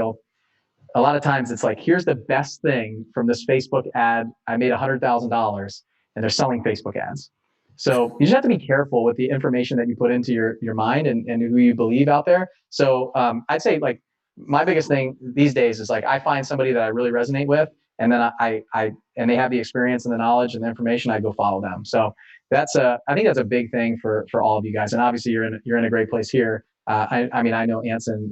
a lot of times it's like, here's the best thing from this Facebook ad. I made $100,000, and they're selling Facebook ads. So you just have to be careful with the information that you put into your mind and who you believe out there. So I'd say like my biggest thing these days is like, I find somebody that I really resonate with, and then and they have the experience and the knowledge and the information, I go follow them. So I think that's a big thing for all of you guys. And obviously you're in a great place here. I mean, I know Anson,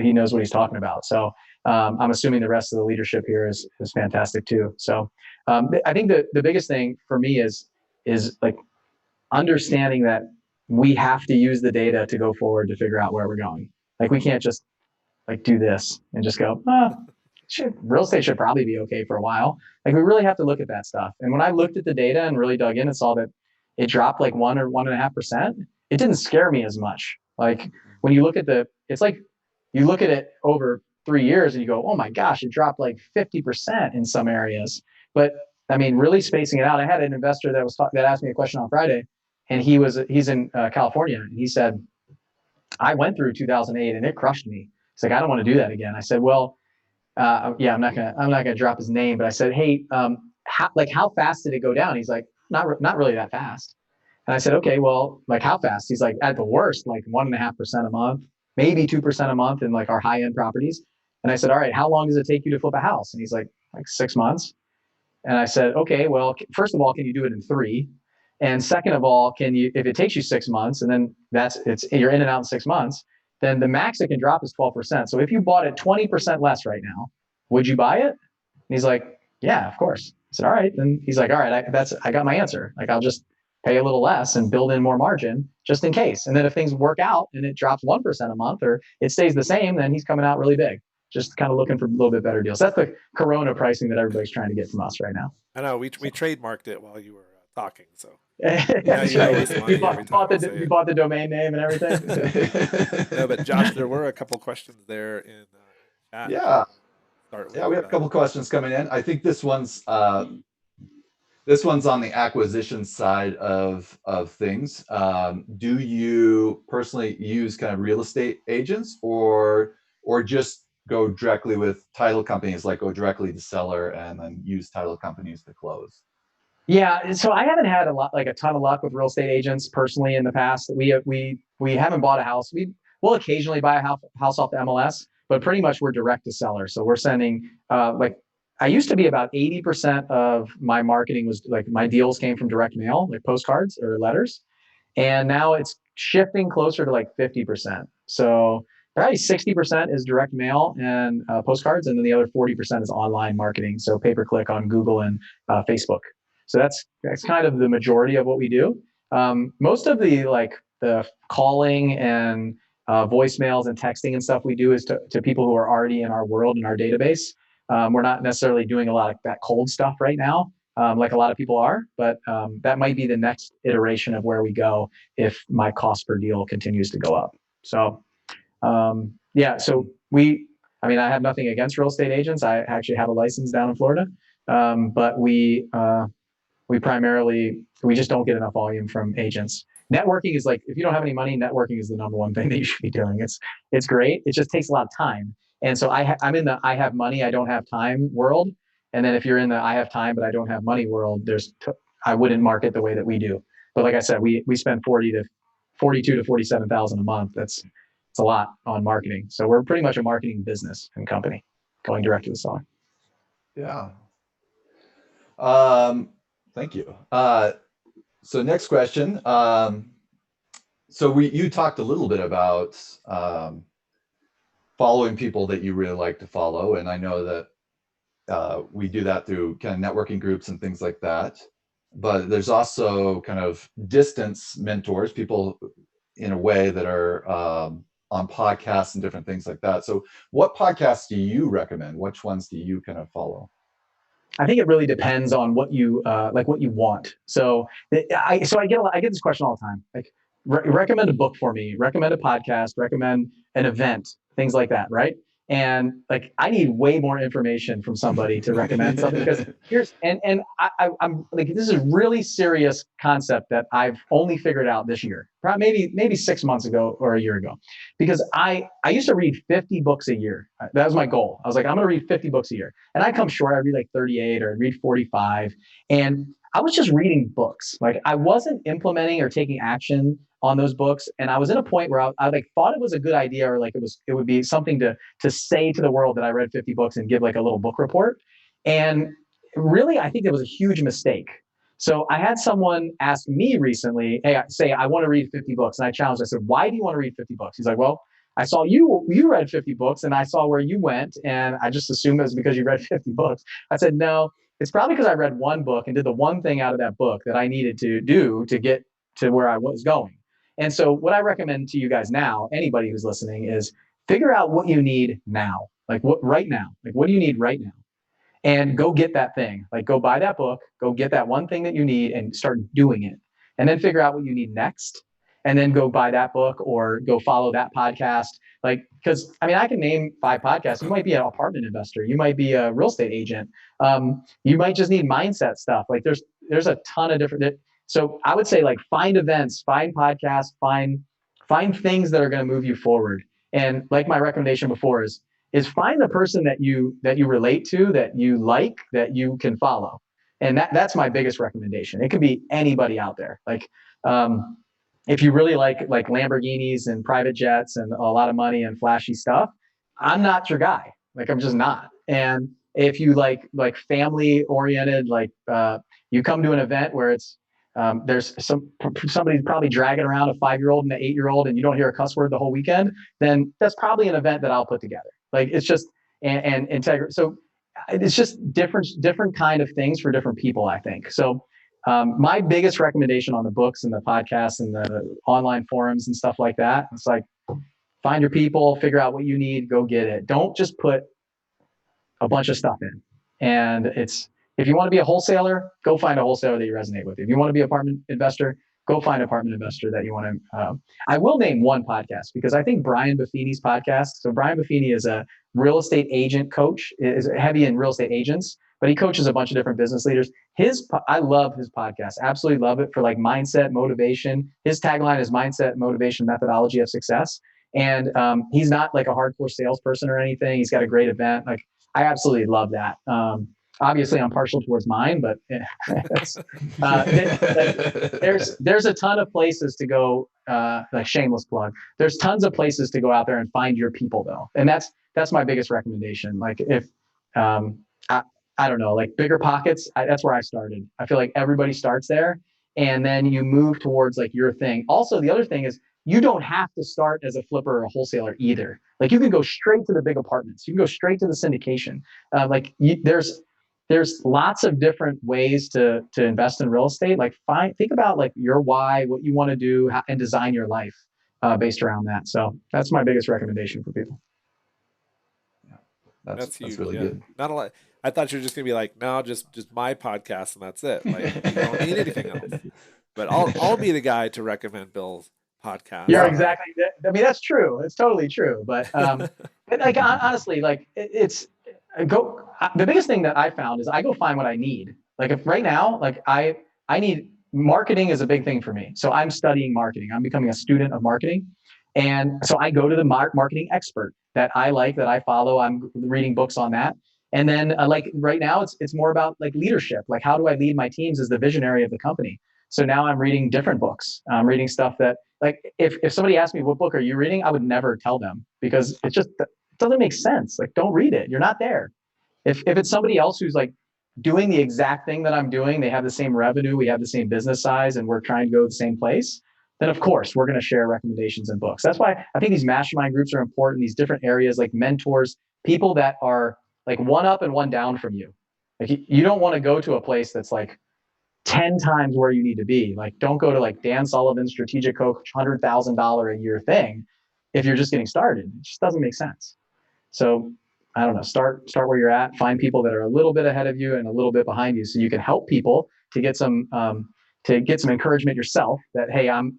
he knows what he's talking about. So I'm assuming the rest of the leadership here is fantastic too. So I think the biggest thing for me is like understanding that we have to use the data to go forward to figure out where we're going. Like we can't just like do this and just go, real estate should probably be okay for a while. Like we really have to look at that stuff. And when I looked at the data and really dug in and saw that it dropped like 1 or 1.5%, it didn't scare me as much. Like when you look at it's like you look at it over 3 years and you go, oh my gosh, it dropped like 50% in some areas. But I mean, really spacing it out. I had an investor that asked me a question on Friday, and he's in California, and he said, I went through 2008 and it crushed me. He's like, I don't want to do that again. I said, well, yeah, I'm not gonna drop his name, but I said, hey, how fast did it go down? He's like, not really that fast. And I said, okay, well, like how fast? He's like, at the worst, like 1.5% a month, maybe 2% a month in like our high end properties. And I said, all right, how long does it take you to flip a house? And he's like 6 months. And I said, okay, well, first of all, can you do it in 3? And second of all, can you, if it takes you 6 months and then you're in and out in 6 months, then the max it can drop is 12%. So if you bought it 20% less right now, would you buy it? And he's like, yeah, of course. I said, all right. Then he's like, all right, I got my answer. Like, I'll just pay a little less and build in more margin just in case. And then if things work out and it drops 1% a month or it stays the same, then he's coming out really big. Just kind of looking for a little bit better deals. That's the Corona pricing that everybody's trying to get from us right now. I know we trademarked it while you were talking, so That's you right. waste money every time We bought the domain name and everything. No, but Josh, there were a couple questions there in chat. Yeah. Start Yeah, we have a couple questions coming in. I think this one's on the acquisition side of things. Do you personally use kind of real estate agents or just go directly with title companies, like go directly to seller and then use title companies to close? Yeah, so I haven't had a ton of luck with real estate agents personally in the past. We haven't bought a house. We'll occasionally buy a house off the MLS, but pretty much we're direct to seller. So we're sending like, I used to be about 80% of my marketing was like my deals came from direct mail, like postcards or letters. And now it's shifting closer to like 50%. So probably 60% is direct mail and postcards, and then the other 40% is online marketing. So pay-per-click on Google and Facebook. So that's kind of the majority of what we do. Most of the calling and voicemails and texting and stuff we do is to people who are already in our world, in our database. We're not necessarily doing a lot of that cold stuff right now, like a lot of people are, but that might be the next iteration of where we go if my cost per deal continues to go up. So yeah, so I have nothing against real estate agents. I actually have a license down in Florida, but we just don't get enough volume from agents. Networking is like, if you don't have any money, networking is the number one thing that you should be doing. It's great. It just takes a lot of time. And so I'm in the I have money, I don't have time world. And then if you're in the I have time, but I don't have money world, I wouldn't market the way that we do. But like I said, we spend 42 to 47,000 a month. It's a lot on marketing. So we're pretty much a marketing business and company going direct to the seller. Yeah. Thank you. So next question. So you talked a little bit about following people that you really like to follow, and I know that we do that through kind of networking groups and things like that. But there's also kind of distance mentors, people in a way that are on podcasts and different things like that. So what podcasts do you recommend? Which ones do you kind of follow? I think it really depends on what you what you want. So I get this question all the time. Like, recommend a book for me, recommend a podcast, recommend an event, things like that, right? And like, I need way more information from somebody to recommend something, because I'm like, this is a really serious concept that I've only figured out this year, probably maybe 6 months ago or a year ago, because I used to read 50 books a year. That was my goal. I was like, I'm going to read 50 books a year, and I come short. I read like 38 or I'd read 45, and I was just reading books. Like, I wasn't implementing or taking action on those books. And I was in a point where I like thought it was a good idea, or like it would be something to say to the world that I read 50 books and give like a little book report. And really, I think it was a huge mistake. So I had someone ask me recently, hey, say I want to read 50 books. And I challenged, I said, why do you want to read 50 books? He's like, well, I saw you read 50 books and I saw where you went. And I just assumed it was because you read 50 books. I said, no, it's probably because I read one book and did the one thing out of that book that I needed to do to get to where I was going. And so what I recommend to you guys now, anybody who's listening, is figure out what you need now. Like, what right now? Like, what do you need right now? And go get that thing. Like, go buy that book, go get that one thing that you need and start doing it. And then figure out what you need next. And then go buy that book or go follow that podcast. Like, because I can name 5 podcasts. You might be an apartment investor. You might be a real estate agent. You might just need mindset stuff. Like, there's a ton of different. So I would say, like, find events, find podcasts, find things that are going to move you forward. And like my recommendation before is find the person that you relate to, that you like, that you can follow. And that's my biggest recommendation. It could be anybody out there. Like, if you really like Lamborghinis and private jets and a lot of money and flashy stuff, I'm not your guy. Like, I'm just not. And if you like family oriented, you come to an event where it's there's somebody's probably dragging around a 5-year-old and an 8-year-old, and you don't hear a cuss word the whole weekend, then that's probably an event that I'll put together. Like it's just and integrity. So it's just different kind of things for different people, I think. So my biggest recommendation on the books and the podcasts and the online forums and stuff like that, it's like find your people, figure out what you need, go get it. Don't just put a bunch of stuff in. And if you want to be a wholesaler, go find a wholesaler that you resonate with. If you want to be an apartment investor, go find an apartment investor that you want to. I will name one podcast because I think Brian Buffini's podcast. So Brian Buffini is a real estate agent coach, is heavy in real estate agents, but he coaches a bunch of different business leaders. I love his podcast. Absolutely love it for like mindset, motivation. His tagline is mindset, motivation, methodology of success. And he's not like a hardcore salesperson or anything. He's got a great event. Like I absolutely love that. Obviously, I'm partial towards mine, but there's a ton of places to go. Like shameless plug. There's tons of places to go out there and find your people, though, and that's my biggest recommendation. Like if I don't know, like Bigger Pockets, that's where I started. I feel like everybody starts there, and then you move towards like your thing. Also, the other thing is you don't have to start as a flipper or a wholesaler either. Like you can go straight to the big apartments. You can go straight to the syndication. There's lots of different ways to invest in real estate. Like think about like your why, what you want to do, and design your life based around that. So that's my biggest recommendation for people. Yeah, That's huge. that's really Yeah. good. Not a lot. I thought you were just gonna be like, no, just my podcast and that's it. Like you don't need anything else. But I'll be the guy to recommend Bill's podcast. You're exactly. I mean, that's true. It's totally true. But like honestly, like the biggest thing that I found is I go find what I need. Like if right now, like I need marketing is a big thing for me. So I'm studying marketing. I'm becoming a student of marketing. And so I go to the marketing expert that I follow. I'm reading books on that. And then like right now it's more about like leadership. Like how do I lead my teams as the visionary of the company? So now I'm reading different books. I'm reading stuff that like if somebody asked me what book are you reading, I would never tell them because it doesn't make sense. Like don't read it. You're not there. If it's somebody else who's like doing the exact thing that I'm doing, they have the same revenue, we have the same business size, and we're trying to go to the same place, then of course we're going to share recommendations and books. That's why I think these mastermind groups are important. These different areas like mentors, people that are like one up and one down from you. Like you don't want to go to a place that's like 10 times where you need to be. Like don't go to like Dan Sullivan's strategic coach $100,000 a year thing if you're just getting started. It just doesn't make sense. So I don't know, start where you're at, find people that are a little bit ahead of you and a little bit behind you so you can help people to get some encouragement yourself that, hey, I'm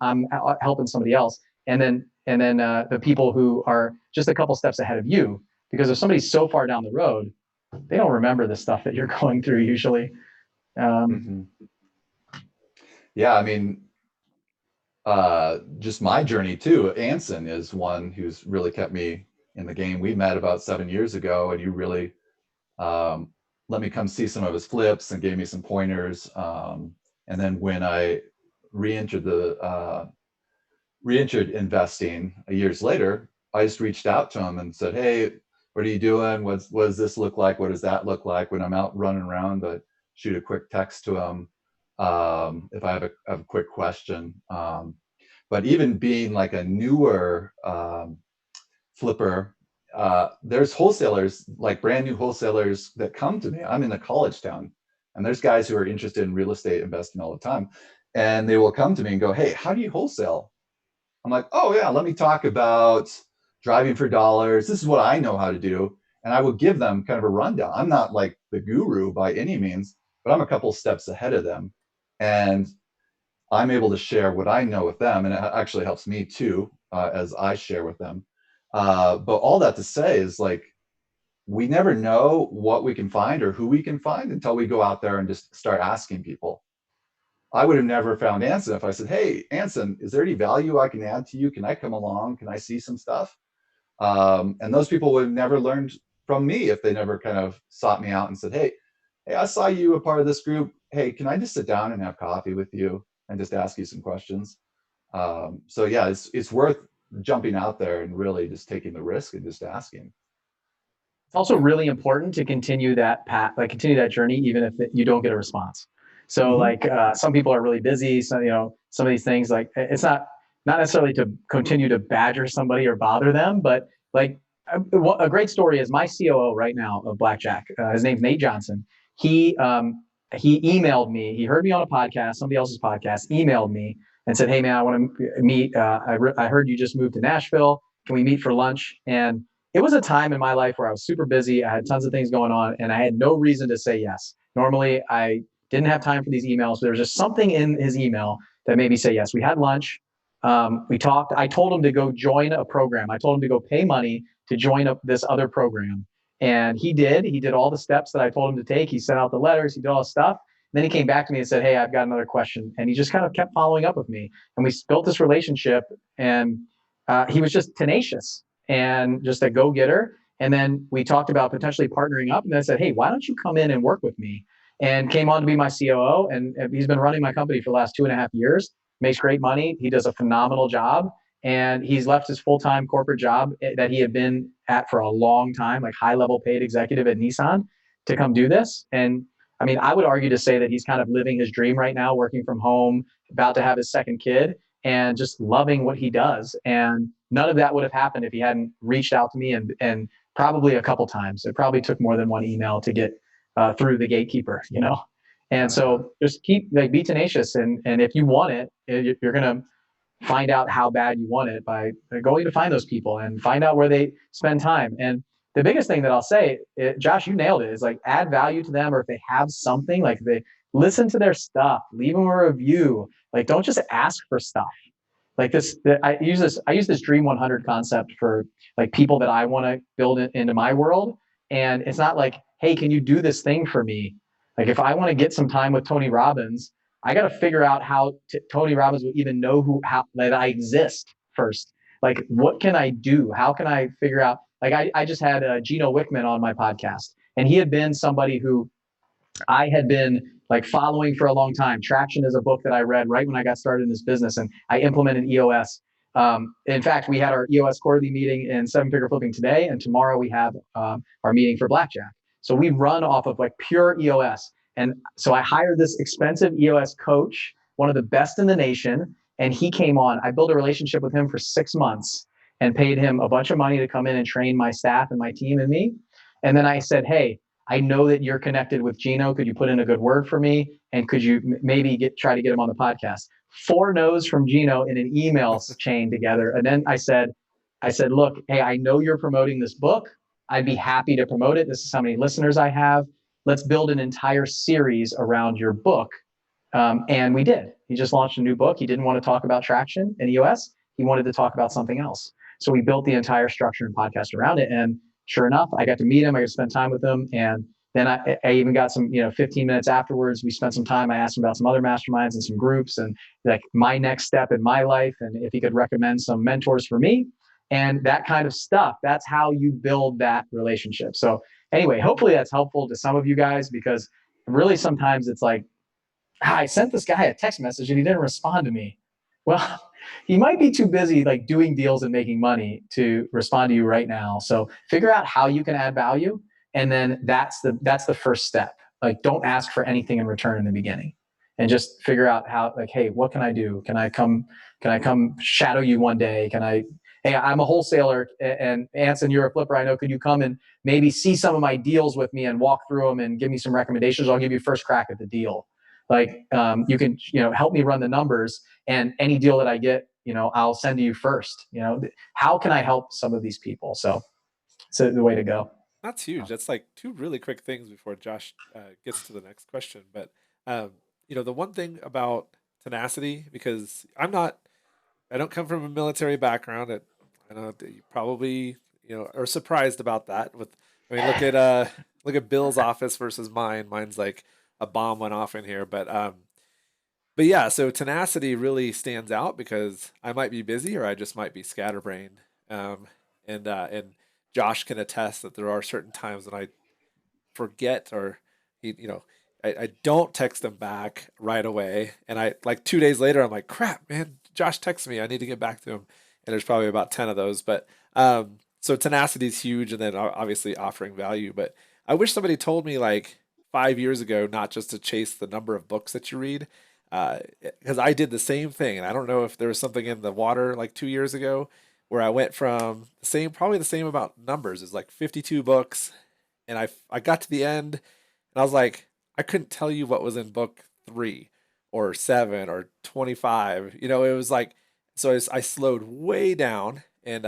helping somebody else. And then the people who are just a couple steps ahead of you, because if somebody's so far down the road, they don't remember the stuff that you're going through usually. Yeah, I mean, just my journey too. Anson is one who's really kept me in the game. We met about 7 years ago, and you really let me come see some of his flips and gave me some pointers. And then when I re-entered investing years later, I just reached out to him and said, "Hey, what are you doing? What does this look like? What does that look like?" When I'm out running around, I shoot a quick text to him if I have a quick question. But even being like a newer flipper, there's wholesalers, like brand new wholesalers that come to me. I'm in a college town, and there's guys who are interested in real estate investing all the time. And they will come to me and go, "Hey, how do you wholesale?" I'm like, "Oh yeah, let me talk about driving for dollars. This is what I know how to do." And I will give them kind of a rundown. I'm not like the guru by any means, but I'm a couple steps ahead of them. And I'm able to share what I know with them. And it actually helps me too, as I share with them. But all that to say is like, we never know what we can find or who we can find until we go out there and just start asking people. I would have never found Anson if I said, "Hey, Anson, is there any value I can add to you? Can I come along? Can I see some stuff?" And those people would have never learned from me if they never kind of sought me out and said, "Hey, I saw you a part of this group. Hey, can I just sit down and have coffee with you and just ask you some questions?" So yeah, it's worth jumping out there and really just taking the risk and just asking. It's also really important to continue that path, like continue that journey, even if you don't get a response. So like some people are really busy. So, some of these things, like it's not necessarily to continue to badger somebody or bother them, but like a great story is my COO right now of Blackjack. His name's Nate Johnson. He emailed me. He heard me on a podcast, somebody else's podcast, emailed me and said, "Hey man, I want to meet. I heard you just moved to Nashville. Can we meet for lunch?" And it was a time in my life where I was super busy. I had tons of things going on, and I had no reason to say yes. Normally, I didn't have time for these emails. But there was just something in his email that made me say yes. We had lunch. We talked. I told him to go join a program. I told him to go pay money to join up this other program. And he did. He did all the steps that I told him to take. He sent out the letters. He did all the stuff. And then he came back to me and said, "Hey, I've got another question." And he just kind of kept following up with me. And we built this relationship. And he was just tenacious and just a go-getter. And then we talked about potentially partnering up. And then I said, "Hey, why don't you come in and work with me?" And came on to be my COO. And he's been running my company for the last 2.5 years. Makes great money. He does a phenomenal job. And he's left his full-time corporate job that he had been at for a long time, like high-level paid executive at Nissan, to come do this. And I mean, I would argue to say that he's kind of living his dream right now, working from home, about to have his second kid, and just loving what he does. And none of that would have happened if he hadn't reached out to me and probably a couple times. It probably took more than one email to get through the gatekeeper, And so just be tenacious. And if you want it, you're going to find out how bad you want it by going to find those people and find out where they spend time. And the biggest thing that I'll say, Josh, you nailed it, is like add value to them, or if they have something, like they listen to their stuff, leave them a review. Like don't just ask for stuff. Like I use this Dream 100 concept for like people that I want to build into my world. And it's not like, "Hey, can you do this thing for me?" Like if I want to get some time with Tony Robbins, I got to figure out how Tony Robbins will even know how that I exist first. Like, what can I do? How can I figure out? Like, I just had Gino Wickman on my podcast, and he had been somebody who I had been like following for a long time. Traction is a book that I read right when I got started in this business, and I implemented EOS. In fact, we had our EOS quarterly meeting in Seven Figure Flipping today, and tomorrow we have our meeting for Blackjack. So we run off of like pure EOS. And so I hired this expensive EOS coach, one of the best in the nation, and he came on. I built a relationship with him for 6 months and paid him a bunch of money to come in and train my staff and my team and me. And then I said, "Hey, I know that you're connected with Gino. Could you put in a good word for me? And could you maybe try to get him on the podcast?" 4 no's from Gino in an email chain together. And then I said, "Look, hey, I know you're promoting this book. I'd be happy to promote it. This is how many listeners I have. Let's build an entire series around your book." And we did. He just launched a new book. He didn't want to talk about traction in EOS. He wanted to talk about something else. So we built the entire structure and podcast around it. And sure enough, I got to meet him. I got to spend time with him. And then I even got some, 15 minutes afterwards, we spent some time. I asked him about some other masterminds and some groups and like my next step in my life. And if he could recommend some mentors for me and that kind of stuff. That's how you build that relationship. So anyway, hopefully that's helpful to some of you guys, because really sometimes it's like, I sent this guy a text message and he didn't respond to me. Well, he might be too busy like doing deals and making money to respond to you right now. So figure out how you can add value. And then that's the first step. Like don't ask for anything in return in the beginning, and just figure out how, like, "Hey, what can I do? Can I come shadow you one day? Hey, I'm a wholesaler and Anson, you're a flipper. I know, could you come and maybe see some of my deals with me and walk through them and give me some recommendations? I'll give you first crack at the deal. Like you can, help me run the numbers, and any deal that I get, I'll send to you first. How can I help some of these people?" So it's the way to go. That's huge. That's like 2 really quick things before Josh gets to the next question. But the one thing about tenacity, because I don't come from a military background. I know that you probably are surprised about that. Look at Bill's office versus mine. Mine's like a bomb went off in here, but yeah. So tenacity really stands out because I might be busy or I just might be scatterbrained. And Josh can attest that there are certain times when I forget, or I don't text him back right away, and I like 2 days later I'm like, "Crap, man, Josh texted me. I need to get back to him." And there's probably about 10 of those, but so tenacity is huge, and then obviously offering value. But I wish somebody told me like 5 years ago, not just to chase the number of books that you read, because I did the same thing, and I don't know if there was something in the water like 2 years ago where I went from the same, probably the same about numbers, is like 52 books, and I got to the end, and I was like, I couldn't tell you what was in book 3 or 7 or 25. You know, it was like, so I slowed way down and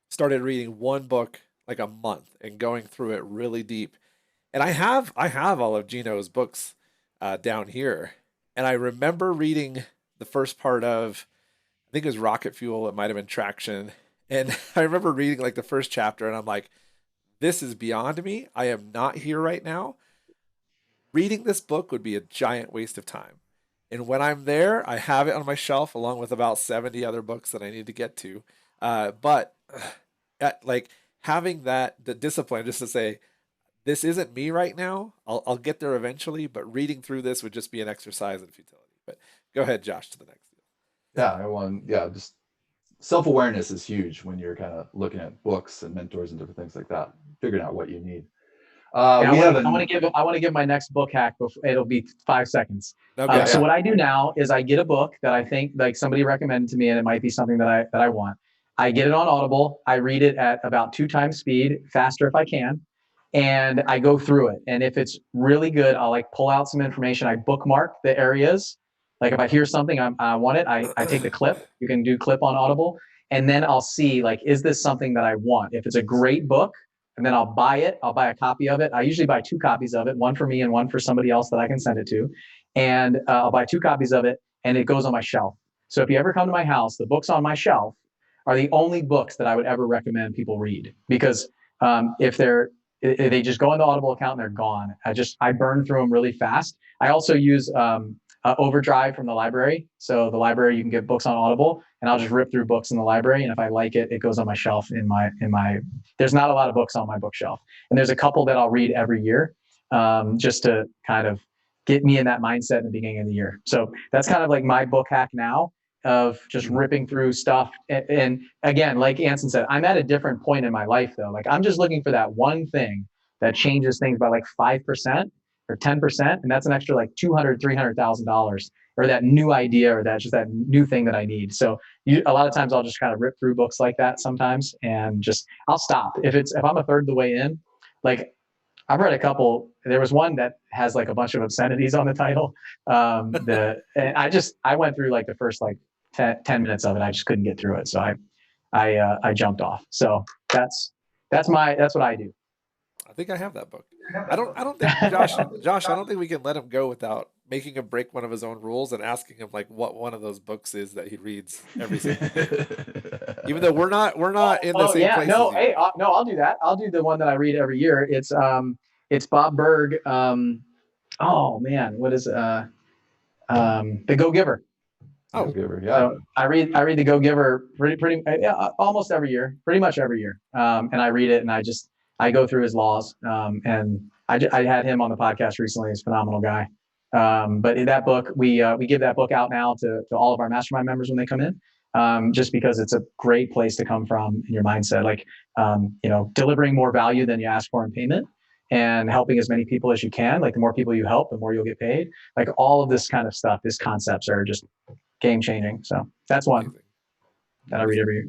started reading one book like a month and going through it really deep. And I have all of Gino's books down here, and I remember reading the first part of, I think it was Rocket Fuel. It might have been Traction, and I remember reading like the first chapter, and I'm like, this is beyond me. I am not here right now. Reading this book would be a giant waste of time. And when I'm there, I have it on my shelf along with about 70 other books that I need to get to. But like having the discipline just to say, this isn't me right now. I'll get there eventually, but reading through this would just be an exercise in futility. But go ahead, Josh, to the next. Just self-awareness is huge when you're kind of looking at books and mentors and different things like that, figuring out what you need. I want to give my next book hack. It'll be 5 seconds. Okay. So what I do now is I get a book that I think like somebody recommended to me, and it might be something that I want. I get it on Audible. I read it at about 2 times speed, faster if I can, and I go through it. And if it's really good, I'll like pull out some information. I bookmark the areas. Like if I hear something I want it, I take the clip. You can do clip on Audible, and then I'll see like, is this something that I want? If it's a great book, and then I'll buy it. I'll buy a copy of it. I usually buy 2 copies of it, one for me and one for somebody else that I can send it to. And I'll buy 2 copies of it, and it goes on my shelf. So if you ever come to my house, the books on my shelf are the only books that I would ever recommend people read, because if they just go on the Audible account and they're gone. I burn through them really fast. I also use Overdrive from the library. So the library, you can get books on Audible, and I'll just rip through books in the library. And if I like it, it goes on my shelf there's not a lot of books on my bookshelf. And there's a couple that I'll read every year, just to kind of get me in that mindset in the beginning of the year. So that's kind of like my book hack now, of just ripping through stuff. And again, like Anson said, I'm at a different point in my life though. Like I'm just looking for that one thing that changes things by like 5% or 10%. And that's an extra like $200,000, $300,000, or that new idea, or that new thing that I need. So a lot of times I'll just kind of rip through books like that sometimes, and I'll stop. If I'm a third of the way in, like I've read a couple. There was one that has like a bunch of obscenities on the title. And I went through like the first like 10 minutes of it. I just couldn't get through it. So I jumped off. So that's what I do. I think I have that book. I don't think Josh, I don't think we can let him go without making him break one of his own rules and asking him like what one of those books is that he reads every single day. Even though we're not in the same place. No, hey, no, I'll do that. I'll do the one that I read every year. It's Bob Berg. Oh man, what is The Go-Giver. Oh, Go-Giver, yeah. So I read The Go-Giver almost every year, pretty much every year. And I read it, and I go through his laws. And I had him on the podcast recently. He's a phenomenal guy. But in that book, we give that book out now to all of our mastermind members when they come in, just because it's a great place to come from in your mindset. Like, delivering more value than you ask for in payment, and helping as many people as you can. Like the more people you help, the more you'll get paid. Like all of this kind of stuff, these concepts are just game changing. So that's one that I read every year.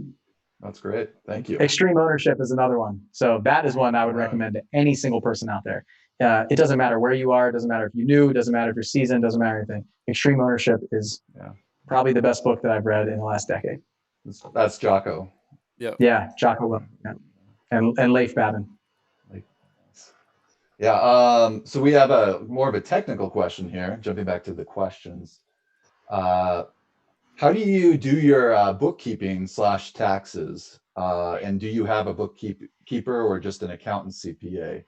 That's great. Thank you. Extreme Ownership is another one. So that is one I would recommend to any single person out there. It doesn't matter where you are. It doesn't matter if you're new. It doesn't matter if you're seasoned. It doesn't matter anything. Extreme Ownership is probably the best book that I've read in the last decade. That's Jocko. Yeah, Jocko. Yeah. And Leif Babin. Yeah. So we have more of a technical question here. Jumping back to the questions. How do you do your bookkeeping / taxes? And do you have a bookkeeper or just an accountant CPA?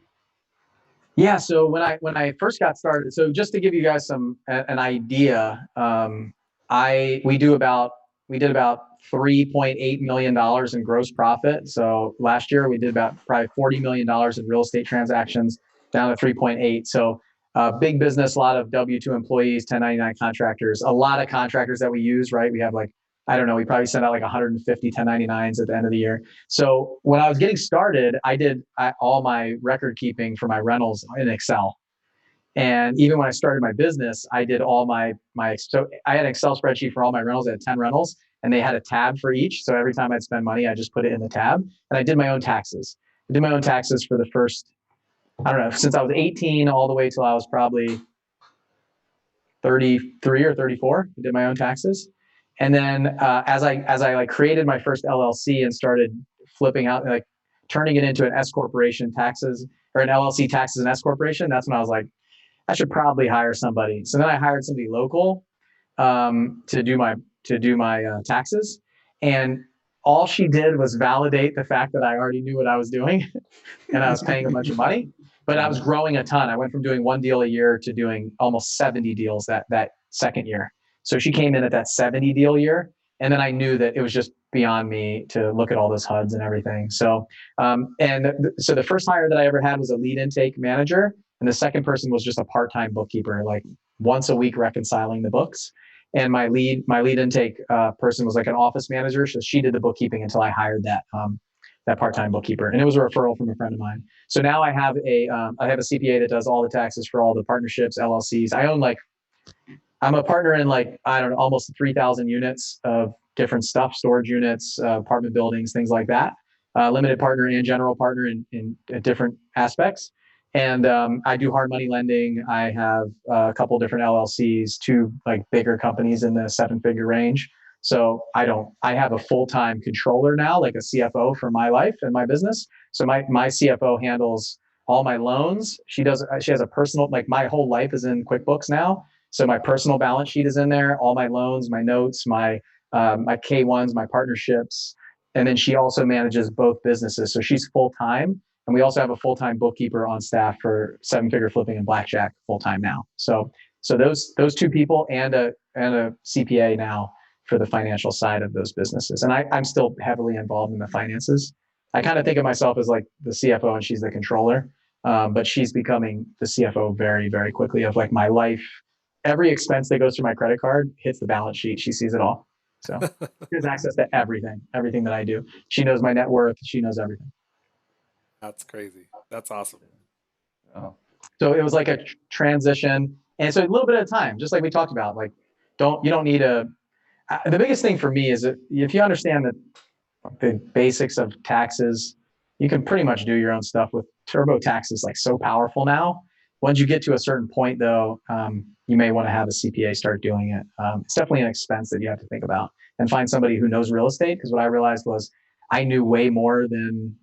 Yeah. So when I first got started, so just to give you guys an idea, we did about $3.8 million in gross profit. So last year we did about probably $40 million in real estate transactions, down to 3.8. So big business, a lot of W-2 employees, 1099 contractors, a lot of contractors that we use, right? We have like I don't know, we probably sent out like 150 1099s at the end of the year. So when I was getting started, I did all my record keeping for my rentals in Excel. And even when I started my business, I did all so I had an Excel spreadsheet for all my rentals. I had 10 rentals and they had a tab for each. So every time I'd spend money, I just put it in the tab, and I did my own taxes. I did my own taxes for the first, I don't know, since I was 18 all the way till I was probably 33 or 34. I did my own taxes. And then as I like created my first LLC and started flipping out, like turning it into an S corporation taxes, or an LLC taxes and S corporation, that's when I was like, I should probably hire somebody. So then I hired somebody local to do my taxes, and all she did was validate the fact that I already knew what I was doing, and I was paying a bunch of money. But I was growing a ton. I went from doing 1 deal a year to doing almost 70 deals that second year. So she came in at that 70 deal year, and then I knew that it was just beyond me to look at all those HUDs and everything. So so the first hire that I ever had was a lead intake manager, and the second person was just a part-time bookkeeper, like once a week reconciling the books. And my lead intake person was like an office manager, so she did the bookkeeping until I hired that part-time bookkeeper, and it was a referral from a friend of mine. So now I have a CPA that does all the taxes for all the partnerships, LLCs. I'm a partner in like, I don't know, almost 3,000 units of different stuff, storage units, apartment buildings, things like that. Limited partner and general partner in different aspects. And I do hard money lending. I have a couple different LLCs, 2 like bigger companies in the 7-figure range. So I have a full-time controller now, like a CFO for my life and my business. So my CFO handles all my loans. She has a personal, like my whole life is in QuickBooks now. So my personal balance sheet is in there, all my loans, my notes, my K1s, my partnerships. And then she also manages both businesses. So she's full-time. And we also have a full-time bookkeeper on staff for 7-figure flipping and blackjack full-time now. So those 2 people and a CPA now for the financial side of those businesses. And I'm still heavily involved in the finances. I kind of think of myself as like the CFO and she's the controller, but she's becoming the CFO very, very quickly of like my life. Every expense that goes through my credit card hits the balance sheet. She sees it all. So she has access to everything that I do. She knows my net worth. She knows everything. That's crazy. That's awesome. Oh. So it was like a transition. And so a little bit at a time, just like we talked about, like, you don't need the biggest thing for me is that if you understand the basics of taxes, you can pretty much do your own stuff with TurboTax is like so powerful now. Once you get to a certain point though, you may want to have a CPA start doing it. It's definitely an expense that you have to think about, and find somebody who knows real estate. Because what I realized was I knew way more than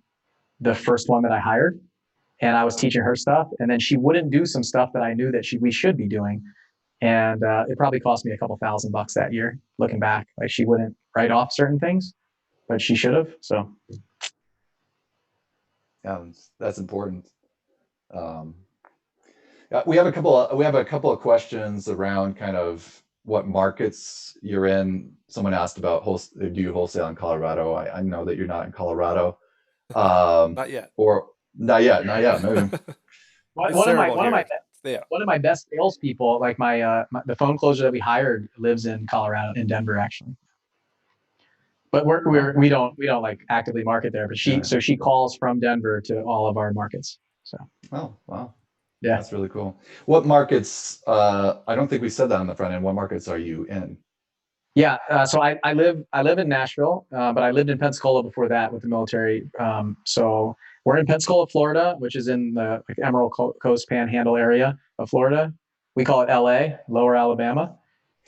the first one that I hired, and I was teaching her stuff, and then she wouldn't do some stuff that I knew that we should be doing. And it probably cost me a couple $1,000 that year, looking back. Like she wouldn't write off certain things, but she should have. So yeah, that's important. We have a couple of questions around kind of what markets you're in. Someone asked about do you wholesale in Colorado? I know that you're not in Colorado. Not yet. Or not yet. Maybe. one of my best salespeople, like the phone closer that we hired, lives in Colorado, in Denver, actually. But we don't like actively market there. But she calls from Denver to all of our markets. So. Oh wow. Yeah, that's really cool. What markets? I don't think we said that on the front end. What markets are you in? Yeah, so I live in Nashville, but I lived in Pensacola before that with the military. So we're in Pensacola, Florida, which is in the Emerald Coast Panhandle area of Florida. We call it LA, Lower Alabama.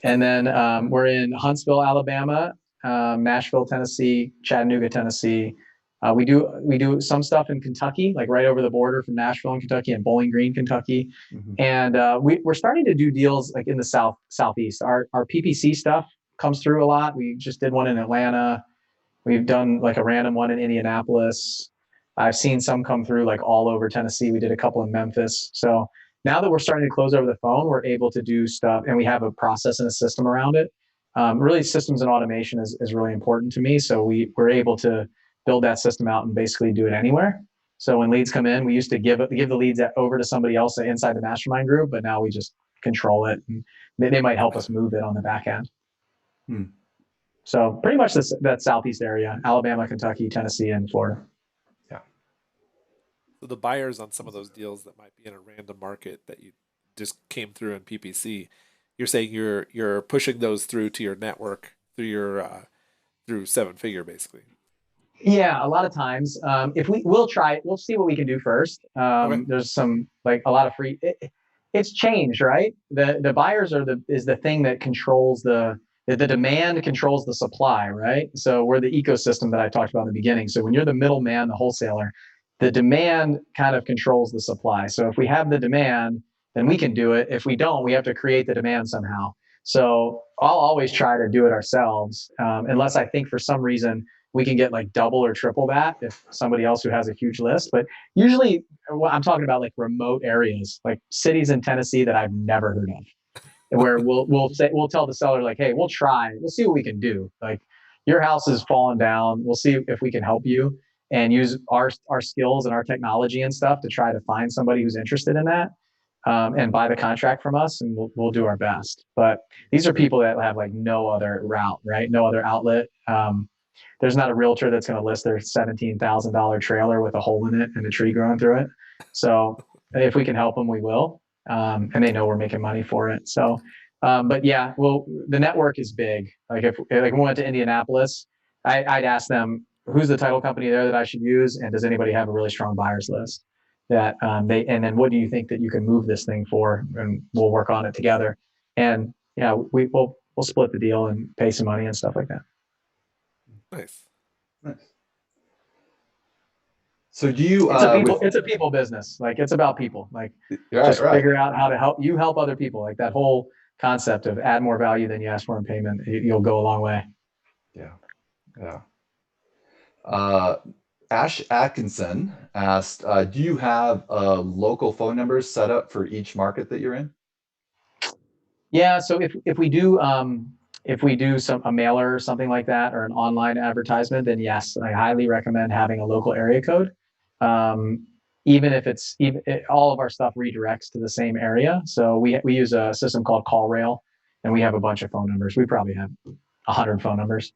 And then we're in Huntsville, Alabama, Nashville, Tennessee, Chattanooga, Tennessee. We do some stuff in Kentucky, like right over the border from Nashville and Kentucky, and Bowling Green, Kentucky. Mm-hmm. And we're starting to do deals like in the southeast. Our PPC stuff comes through a lot. We just did one in Atlanta. We've done like a random one in Indianapolis. I've seen some come through like all over Tennessee. We did a couple in Memphis. So now that we're starting to close over the phone, we're able to do stuff, and we have a process and a system around it. Really, systems and automation is really important to me. So we're able to build that system out and basically do it anywhere. So when leads come in, we used to give the leads over to somebody else inside the mastermind group, but now we just control it, and they might help us move it on the back end. So pretty much that Southeast area, Alabama, Kentucky, Tennessee, and Florida. Yeah. So the buyers on some of those deals that might be in a random market that you just came through in PPC, you're saying you're pushing those through to your network through your through seven figure basically. Yeah, a lot of times, if we'll see what we can do first. Okay. There's some like a lot of free. It's changed, right? The buyers is the thing that controls the demand controls the supply, right? So we're the ecosystem that I talked about in the beginning. So when you're the middleman, the wholesaler, the demand kind of controls the supply. So if we have the demand, then we can do it. If we don't, we have to create the demand somehow. So I'll always try to do it ourselves, unless I think for some reason we can get like double or triple that if somebody else who has a huge list. But usually I'm talking about like remote areas, like cities in Tennessee that I've never heard of, where we'll tell the seller like, hey, we'll see what we can do. Like your house is falling down. We'll see if we can help you and use our skills and our technology and stuff to try to find somebody who's interested in that. And buy the contract from us, and we'll do our best. But these are people that have like no other route, right? No other outlet. There's not a realtor that's going to list their $17,000 trailer with a hole in it and a tree growing through it. So if we can help them, we will. And they know we're making money for it. So, but yeah, well, the network is big. Like if we went to Indianapolis, I'd ask them, who's the title company there that I should use? And does anybody have a really strong buyers list that and then what do you think that you can move this thing for? And we'll work on it together. And yeah, we'll split the deal and pay some money and stuff like that. Nice. Nice. So do you? It's a people business. Like it's about people. Like right. Figure out how to help other people. Like that whole concept of add more value than you ask for in payment. You'll go a long way. Yeah. Ash Atkinson asked, do you have local phone numbers set up for each market that you're in? Yeah. So if we do a mailer or something like that, or an online advertisement, then yes, I highly recommend having a local area code. Even if all of our stuff redirects to the same area. So we use a system called CallRail, and we have a bunch of phone numbers. We probably have 100 phone numbers,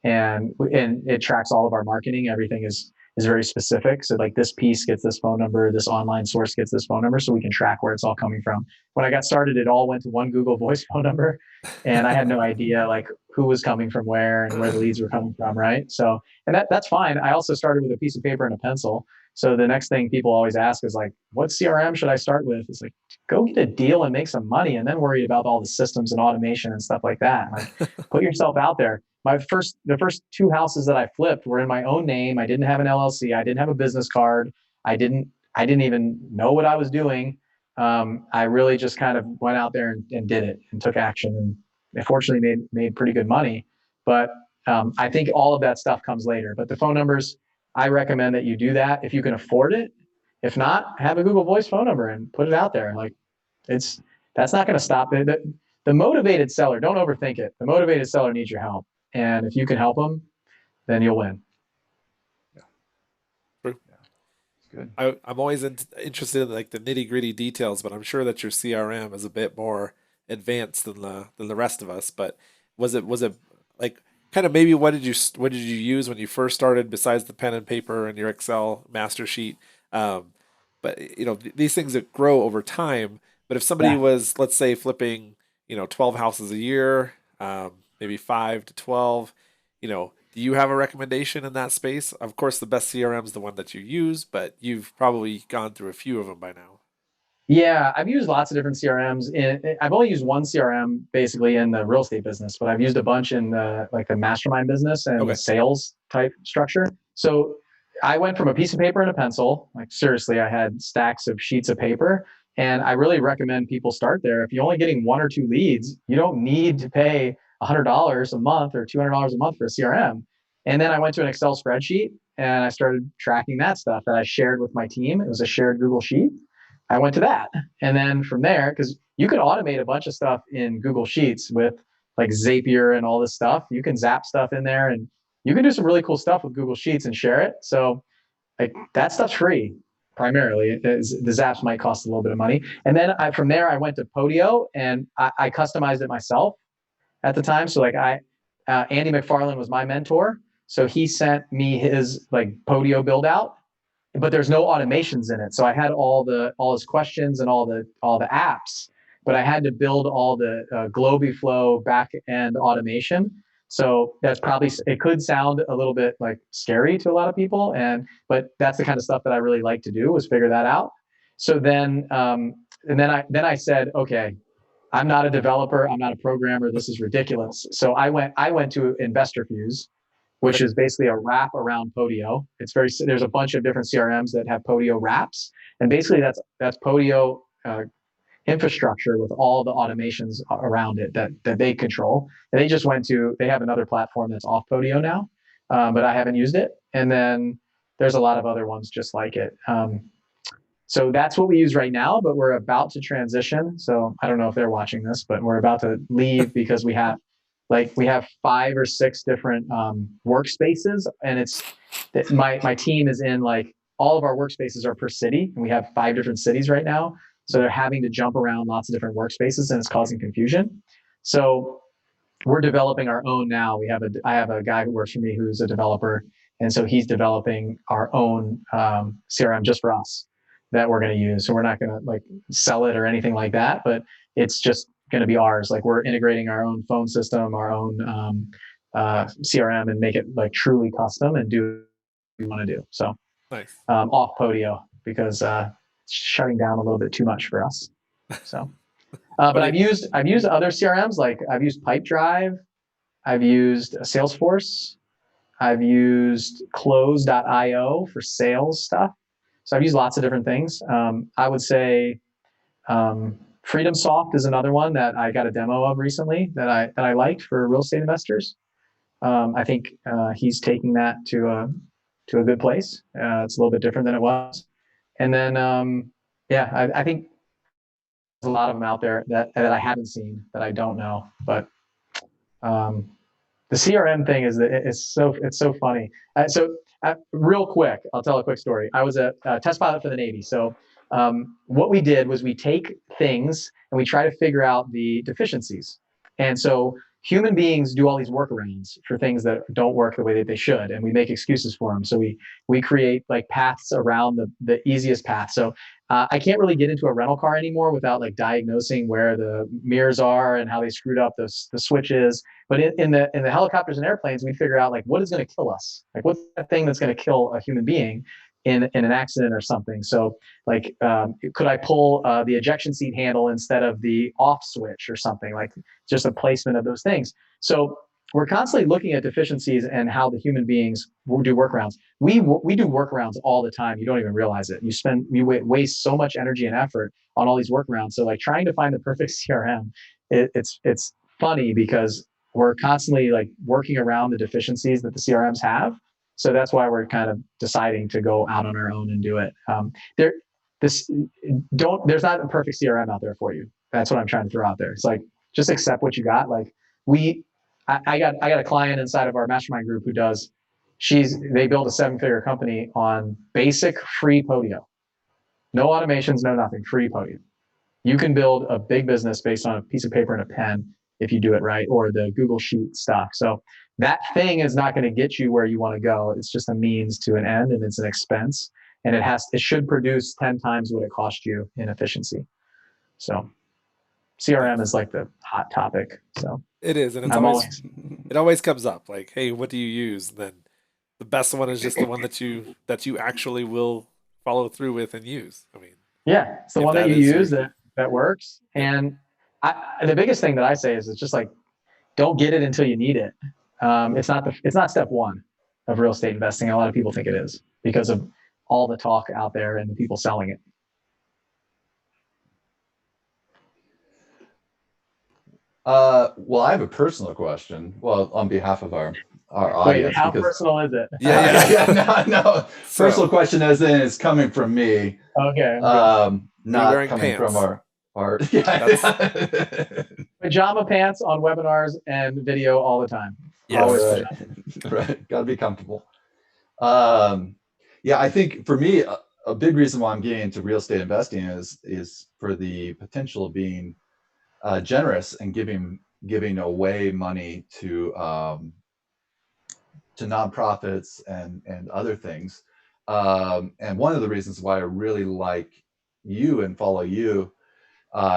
and it tracks all of our marketing. Everything is very specific. So like this piece gets this phone number, this online source gets this phone number, so we can track where it's all coming from. When I got started, it all went to one Google Voice phone number, and I had no idea like who was coming from where and where the leads were coming from, right? So, and that's fine. I also started with a piece of paper and a pencil. So the next thing people always ask is like, what CRM should I start with? It's like, go get a deal and make some money, and then worry about all the systems and automation and stuff like that. Like, put yourself out there. The first two houses that I flipped were in my own name. I didn't have an LLC. I didn't have a business card. I didn't even know what I was doing. I really just kind of went out there and did it and took action, and fortunately made pretty good money. But I think all of that stuff comes later. But the phone numbers, I recommend that you do that if you can afford it. If not, have a Google Voice phone number and put it out there. Like that's not going to stop it. The motivated seller, don't overthink it. The motivated seller needs your help. And if you can help them, then you'll win. Yeah. True. Yeah. It's good. I'm always interested in like the nitty gritty details, but I'm sure that your CRM is a bit more advanced than the rest of us. But was it like kind of maybe what did you use when you first started besides the pen and paper and your Excel master sheet? But these things that grow over time. But if somebody was, let's say, flipping 12 houses a year, maybe 5 to 12, do you have a recommendation in that space? Of course, the best CRM is the one that you use, but you've probably gone through a few of them by now. Yeah, I've used lots of different CRMs. I've only used one CRM basically in the real estate business, but I've used a bunch in the mastermind business and the sales type structure. So I went from a piece of paper and a pencil. Like seriously, I had stacks of sheets of paper, and I really recommend people start there. If you're only getting one or two leads, you don't need to pay $100 a month or $200 a month for a CRM. And then I went to an Excel spreadsheet and I started tracking that stuff that I shared with my team. It was a shared Google Sheet. I went to that. And then from there, because you can automate a bunch of stuff in Google Sheets with like Zapier and all this stuff. You can zap stuff in there, and you can do some really cool stuff with Google Sheets and share it. So like that stuff's free primarily. The zaps might cost a little bit of money. And then from there, I went to Podio, and I customized it myself at the time. So like Andy McFarland was my mentor. So he sent me his like Podio build out, but there's no automations in it. So I had all his questions and all the apps, but I had to build all the Globiflow back end automation. So that's probably, it could sound a little bit like scary to a lot of people, but that's the kind of stuff that I really like to do, was figure that out. So then and then I said, okay, I'm not a developer, I'm not a programmer, this is ridiculous. So I went to InvestorFuse, which is basically a wrap around Podio. There's a bunch of different CRMs that have Podio wraps, and basically that's Podio infrastructure with all the automations around it that they control. And they have another platform that's off Podio now, but I haven't used it. And then there's a lot of other ones just like it. So that's what we use right now, but we're about to transition. So I don't know if they're watching this, but we're about to leave because we have 5 or 6 different workspaces, and my team is in like all of our workspaces are per city, and we have 5 different cities right now. So they're having to jump around lots of different workspaces, and it's causing confusion. So we're developing our own now. I have a guy who works for me who's a developer, and so he's developing our own CRM just for us that we're going to use. So we're not going to like sell it or anything like that, but it's just going to be ours. Like we're integrating our own phone system, our own CRM, and make it like truly custom and do what we want to do. So nice. Off Podio, because it's shutting down a little bit too much for us. So, but I've used other CRMs, like I've used Pipedrive, I've used Salesforce, I've used Close.io for sales stuff. So I've used lots of different things. I would say FreedomSoft is another one that I got a demo of recently that I liked for real estate investors. I think he's taking that to a good place. It's a little bit different than it was. And then I think there's a lot of them out there that I haven't seen, that I don't know. But the CRM thing it's so funny. Real quick, I'll tell a quick story. I was a test pilot for the Navy. So what we did was we take things and we try to figure out the deficiencies. And so human beings do all these workarounds for things that don't work the way that they should, and we make excuses for them. So we create like paths around the easiest path. So I can't really get into a rental car anymore without like diagnosing where the mirrors are and how they screwed up the switches. But in the helicopters and airplanes, we figure out like what is going to kill us, like what's that thing that's going to kill a human being in an accident or something. So like, could I pull the ejection seat handle instead of the off switch or something, like just a placement of those things. So we're constantly looking at deficiencies and how the human beings do workarounds. We do workarounds all the time. You don't even realize it. You waste so much energy and effort on all these workarounds. So like trying to find the perfect CRM, it's funny because we're constantly like working around the deficiencies that the CRMs have. So that's why we're kind of deciding to go out on our own and do it. There's not a perfect CRM out there for you. That's what I'm trying to throw out there. It's like, just accept what you got. Like I got a client inside of our mastermind group who they built a 7-figure company on basic free Podio. No automations, no nothing, free Podio. You can build a big business based on a piece of paper and a pen if you do it right, or the Google Sheet stuff. So that thing is not going to get you where you want to go. It's just a means to an end, and it's an expense, and it should produce 10 times what it cost you in efficiency. So CRM is like the hot topic. So it is, and it always comes up like, hey, what do you use? And then the best one is just the one that you actually will follow through with and use. I mean, yeah, it's the one that you use that works. And the biggest thing that I say is it's just like, don't get it until you need it. It's not step one of real estate investing. A lot of people think it is because of all the talk out there and the people selling it. Well, I have a personal question. Well, on behalf of our audience. Wait, how personal is it? No. Personal question as in it's coming from me. Okay. Not coming from our pajama pants on webinars and video all the time. Yes. Always right. Got to be comfortable. I think for me, a big reason why I'm getting into real estate investing is for the potential of being generous and giving giving away money to nonprofits and other things. And one of the reasons why I really like you and follow you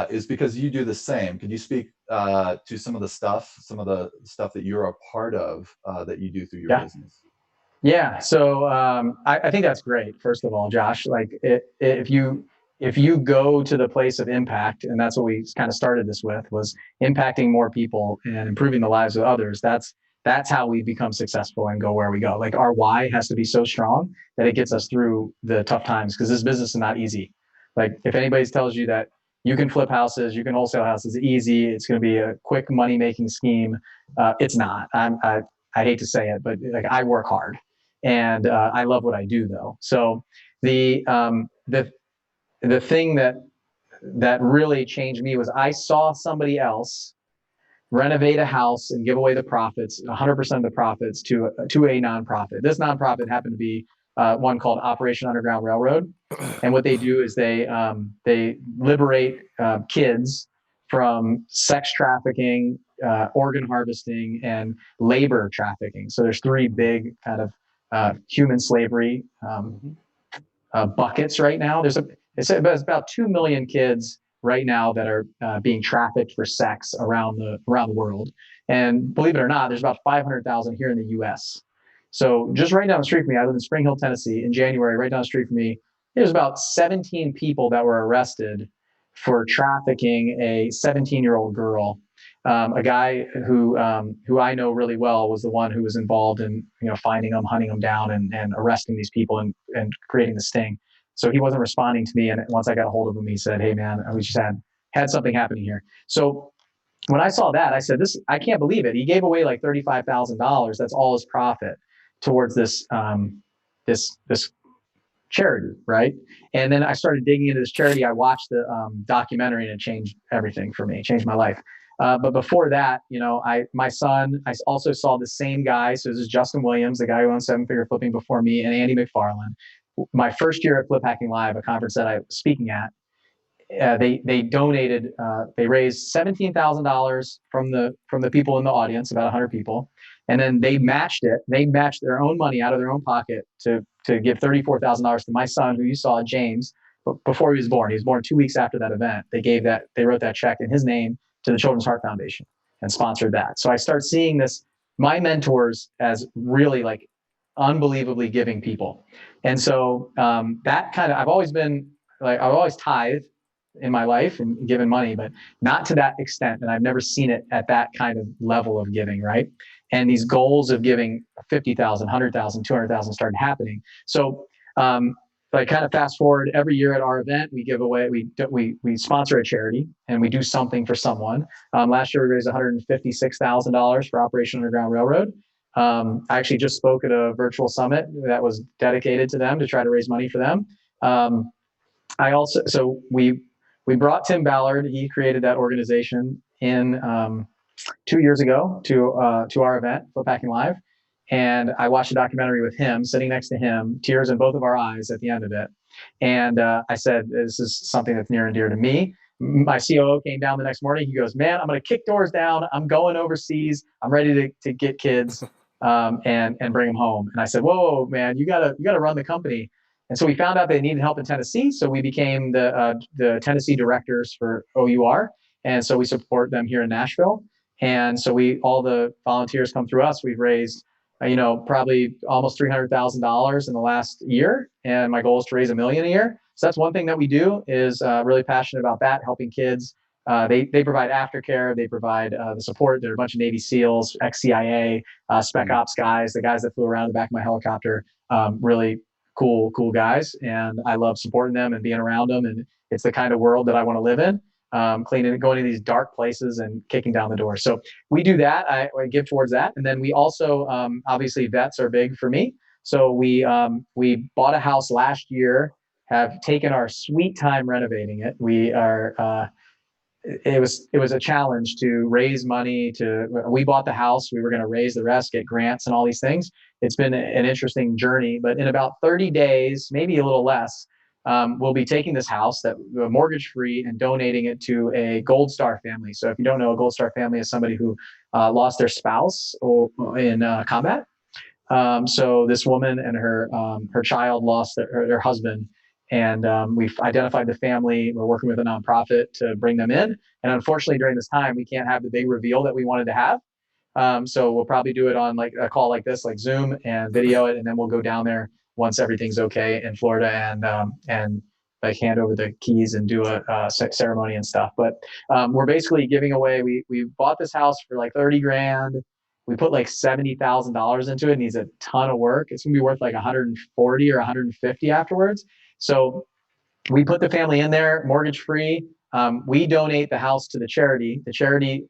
is because you do the same. Could you speak to some of the stuff that you're a part of that you do through your Yeah. business? Yeah. So I think that's great. First of all, Josh, like if you go to the place of impact, and that's what we kind of started this with, was impacting more people and improving the lives of others. That's how we become successful and go where we go. Like our why has to be so strong that it gets us through the tough times, because this business is not easy. Like if anybody tells you that you can flip houses, you can wholesale houses easy, it's going to be a quick money making scheme, it's not. I hate to say it, but like I work hard and I love what I do though. So the thing that really changed me was I saw somebody else renovate a house and give away the profits, 100% of the profits to a nonprofit. This nonprofit happened to be one called Operation Underground Railroad, and what they do is they liberate kids from sex trafficking, organ harvesting, and labor trafficking. So there's three big kind of human slavery buckets right now. It's about 2 million kids right now that are being trafficked for sex around the world. And believe it or not, there's about 500,000 here in the U.S. So just right down the street from me, I live in Spring Hill, Tennessee. In January, right down the street from me, there's about 17 people that were arrested for trafficking a 17-year-old girl. A guy who I know really well was the one who was involved in finding them, hunting them down, and arresting these people and creating the sting. So he wasn't responding to me, and once I got a hold of him, he said, "Hey man, we just had something happening here." So when I saw that, I said, "This I can't believe it." He gave away like $35,000. That's all his profit towards this charity, right? And then I started digging into this charity. I watched the documentary, and it changed everything for me. It changed my life. But before that, my son, I also saw the same guy. So this is Justin Williams, the guy who owned Seven Figure Flipping before me, and Andy McFarland. My first year at Flip Hacking Live, a conference that I was speaking at, they donated, they raised $17,000 from the people in the audience, about 100 people, and then they matched it. They matched their own money out of their own pocket to give $34,000 to my son, who you saw, James, before he was born. He was born 2 weeks after that event. They wrote that check in his name to the Children's Heart Foundation and sponsored that. So I start seeing my mentors as really like unbelievably giving people, and so that kind of I've always tithed in my life and given money, but not to that extent. And I've never seen it at that kind of level of giving, right? And these goals of giving 50,000, 100,000, 200,000 started happening. So I kind of fast forward every year at our event, we give away, we sponsor a charity and we do something for someone. Last year we raised $156,000 for Operation Underground Railroad. I actually just spoke at a virtual summit that was dedicated to them to try to raise money for them. We brought Tim Ballard. He created that organization in 2 years ago to our event, Flip Hacking Live, and I watched a documentary with him, sitting next to him, tears in both of our eyes at the end of it. And I said, "This is something that's near and dear to me." My COO came down the next morning. He goes, "Man, I'm going to kick doors down. I'm going overseas. I'm ready to get kids and bring them home." And I said, "Whoa, man, you gotta run the company." And so we found out they needed help in Tennessee. So we became the Tennessee directors for OUR. And so we support them here in Nashville. And so all the volunteers come through us. We've raised, probably almost $300,000 in the last year. And my goal is to raise $1 million a year. So that's one thing that we do, is really passionate about that, helping kids. They provide aftercare. They provide the support. There are a bunch of Navy SEALs, ex-CIA, Spec Ops guys, the guys that flew around the back of my helicopter, really cool guys. And I love supporting them and being around them. And it's the kind of world that I want to live in, cleaning, going to these dark places and kicking down the door. So we do that. I give towards that. And then we also, obviously vets are big for me. So we bought a house last year, have taken our sweet time renovating it. It was a challenge to raise money. We bought the house, we were going to raise the rest, get grants and all these things. It's been an interesting journey, but in about 30 days, maybe a little less, we'll be taking this house that mortgage free and donating it to a Gold Star family. So if you don't know, a Gold Star family is somebody who lost their spouse in combat. So this woman and her child lost their husband, and we've identified the family. We're working with a nonprofit to bring them in. And unfortunately, during this time, we can't have the big reveal that we wanted to have. So we'll probably do it on like a call like this, like Zoom, and video it, and then we'll go down there once everything's okay in Florida, and like hand over the keys and do a ceremony and stuff. But we're basically giving away. We bought this house for like 30 grand. We put like $70,000 into it. It needs a ton of work. It's gonna be worth like 140 or 150 afterwards. So we put the family in there, mortgage free. We donate the house to the charity. The charity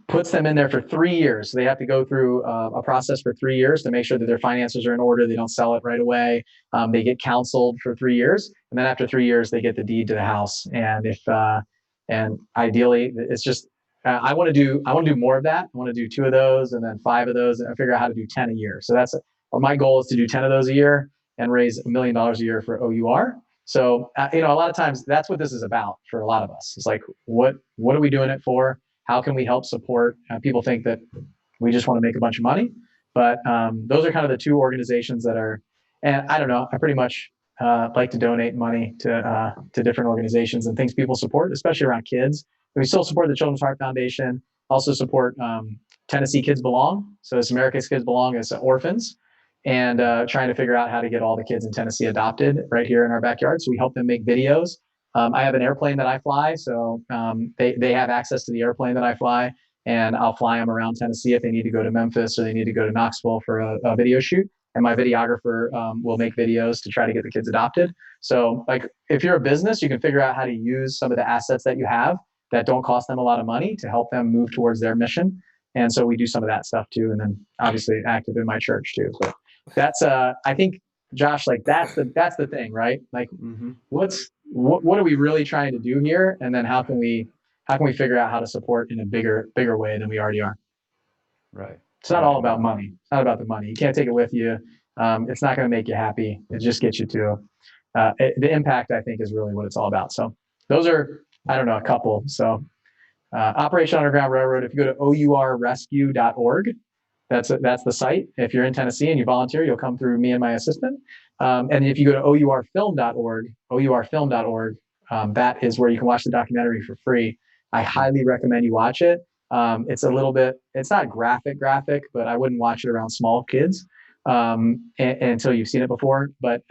puts them in there for 3 years. So they have to go through a process for 3 years to make sure that their finances are in order. They don't sell it right away. They get counseled for 3 years, and then after 3 years, they get the deed to the house. And and ideally, it's just I want to do more of that. I want to do 2 of those, and then 5 of those, and I figure out how to do 10 a year. So that's my goal is to do 10 of those a year and raise $1 million a year for OUR. So a lot of times that's what this is about for a lot of us. It's like, what are we doing it for? How can we help support? People think that we just want to make a bunch of money, but those are kind of the 2 organizations that are. And I don't know. I pretty much like to donate money to different organizations and things people support, especially around kids. We still support the Children's Heart Foundation. Also support Tennessee Kids Belong. So it's America's Kids Belong as orphans, and trying to figure out how to get all the kids in Tennessee adopted right here in our backyard. So we help them make videos. I have an airplane that I fly, so they have access to the airplane that I fly, and I'll fly them around Tennessee if they need to go to Memphis or they need to go to Knoxville for a video shoot. And my videographer will make videos to try to get the kids adopted. So like if you're a business, you can figure out how to use some of the assets that you have that don't cost them a lot of money to help them move towards their mission. And so we do some of that stuff too. And then obviously active in my church too. But that's I think, Josh, like that's the thing, right? Like what are we really trying to do here? And then how can we figure out how to support in a bigger way than we already are? Right. It's not all about money. It's not about the money. You can't take it with you. It's not going to make you happy. It just gets you to the impact, I think, is really what it's all about. So those are, I don't know, a couple. So Operation Underground Railroad, if you go to OURrescue.org, that's the site. If you're in Tennessee and you volunteer, you'll come through me and my assistant. And if you go to OURfilm.org, that is where you can watch the documentary for free. I highly recommend you watch it. It's a little bit, it's not graphic, but I wouldn't watch it around small kids until you've seen it before. But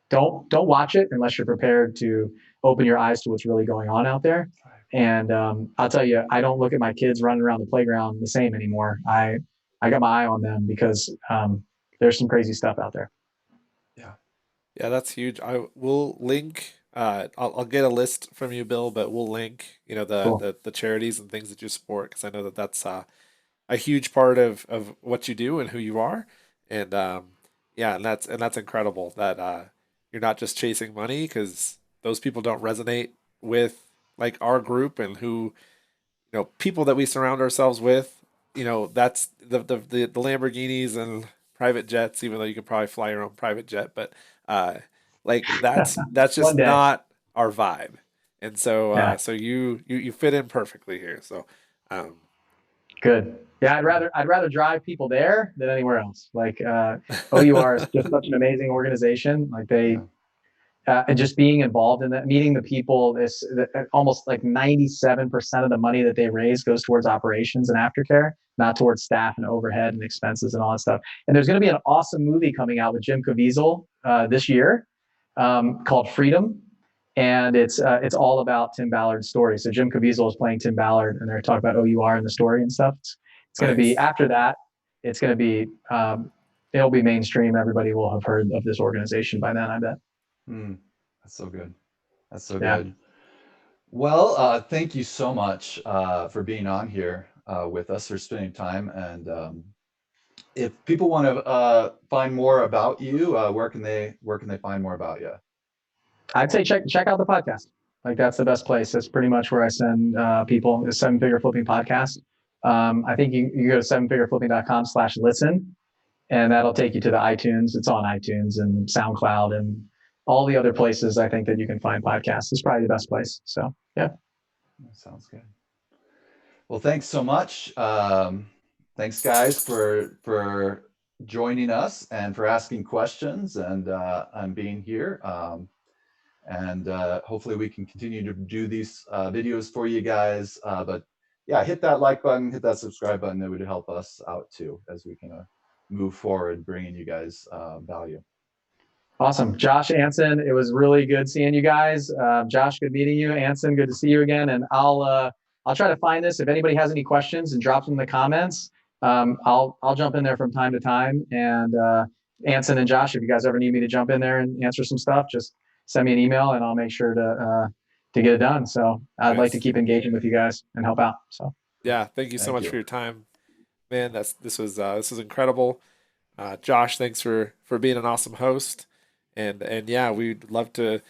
don't watch it unless you're prepared to open your eyes to what's really going on out there. And I'll tell you, I don't look at my kids running around the playground the same anymore. I got my eye on them because there's some crazy stuff out there. Yeah, that's huge. I will link. I'll get a list from you, Bill, but we'll link. Cool. The charities and things that you support, because I know that that's a huge part of what you do and who you are. And yeah, and that's incredible that you're not just chasing money, because those people don't resonate with like our group and who people that we surround ourselves with. That's the Lamborghinis and private jets, even though you could probably fly your own private jet, but like that's just One day. not our vibe. And so Yeah. so you fit in perfectly here. So Good. Yeah, I'd rather drive people there than anywhere else. Like OUR is just such an amazing organization. Like they and just being involved in that, meeting the people, almost like 97% of the money that they raise goes towards operations and aftercare, not towards staff and overhead and expenses and all that stuff. And there's going to be an awesome movie coming out with Jim Caviezel this year called Freedom. And it's all about Tim Ballard's story. So Jim Caviezel is playing Tim Ballard, and they're talking about OUR and the story and stuff. It's going to be, after that, it's going to be, it'll be mainstream. Everybody will have heard of this organization by then, I bet. That's so good. That's so good. Well, thank you so much for being on here with us, for spending time. And if people want to find more about you, where can they find more about you? I'd say check out the podcast. Like that's the best place. That's pretty much where I send people is Seven Figure Flipping Podcast. I think you go to sevenfigureflipping.com/listen, and that'll take you to the iTunes. It's on iTunes and SoundCloud and all the other places I think that you can find podcasts is probably the best place. So yeah. That sounds good. Well, thanks so much. Thanks, guys, for joining us and for asking questions and being here. And hopefully we can continue to do these videos for you guys. But yeah, hit that like button, hit that subscribe button. It would help us out too as we can move forward, bringing you guys value. Awesome. Josh, Anson, it was really good seeing you guys. Josh, good meeting you. Anson, good to see you again. And I'll try to find this. If anybody has any questions, and drop them in the comments. I'll jump in there from time to time. And Anson and Josh, if you guys ever need me to jump in there and answer some stuff, just send me an email and I'll make sure to get it done. So I'd like to keep engaging with you guys and help out. So yeah, thank you so much for your time, man. This was incredible. Josh, thanks for being an awesome host. And yeah, we'd love to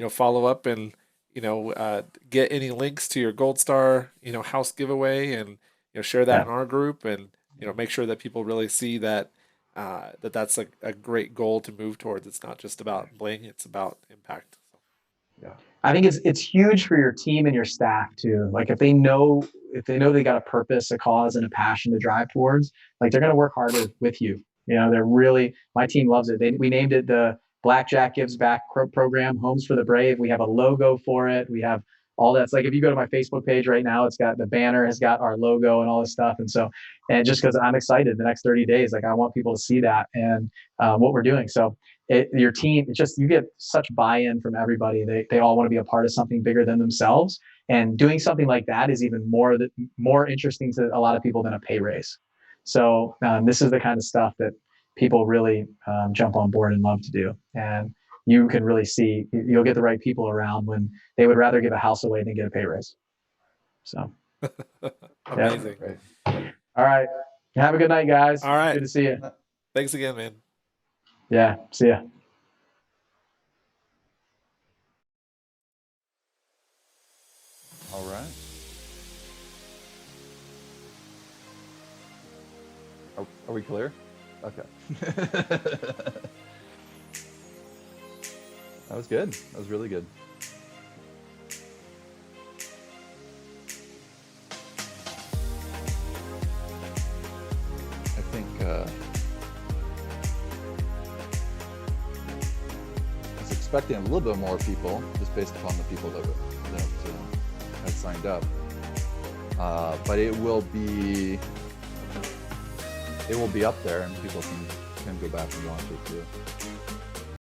follow up and get any links to your Gold Star house giveaway, and share that in our group, and make sure that people really see that that's a great goal to move towards. It's not just about bling, it's about impact. Yeah, I think it's huge for your team and your staff too. Like if they know they got a purpose, a cause, and a passion to drive towards, like they're going to work harder with you. They're really, my team loves it. We named it the Blackjack Gives Back program, Homes for the Brave. We have a logo for it. We have all that. It's like if you go to my Facebook page right now, it's got the banner, has got our logo and all this stuff. And just because I'm excited the next 30 days, like I want people to see that and what we're doing. So your team, you get such buy-in from everybody. They all want to be a part of something bigger than themselves. And doing something like that is even more interesting to a lot of people than a pay raise. So this is the kind of stuff that people really jump on board and love to do. And you can really see, you'll get the right people around when they would rather give a house away than get a pay raise. So amazing. Yeah. All right. Have a good night, guys. All right. Good to see you. Thanks again, man. Yeah. See ya. All right. Are we clear? Okay. That was good. That was really good. I think I was expecting a little bit more people, just based upon the people that had signed up. But it will be up there, and people can go back and watch it too.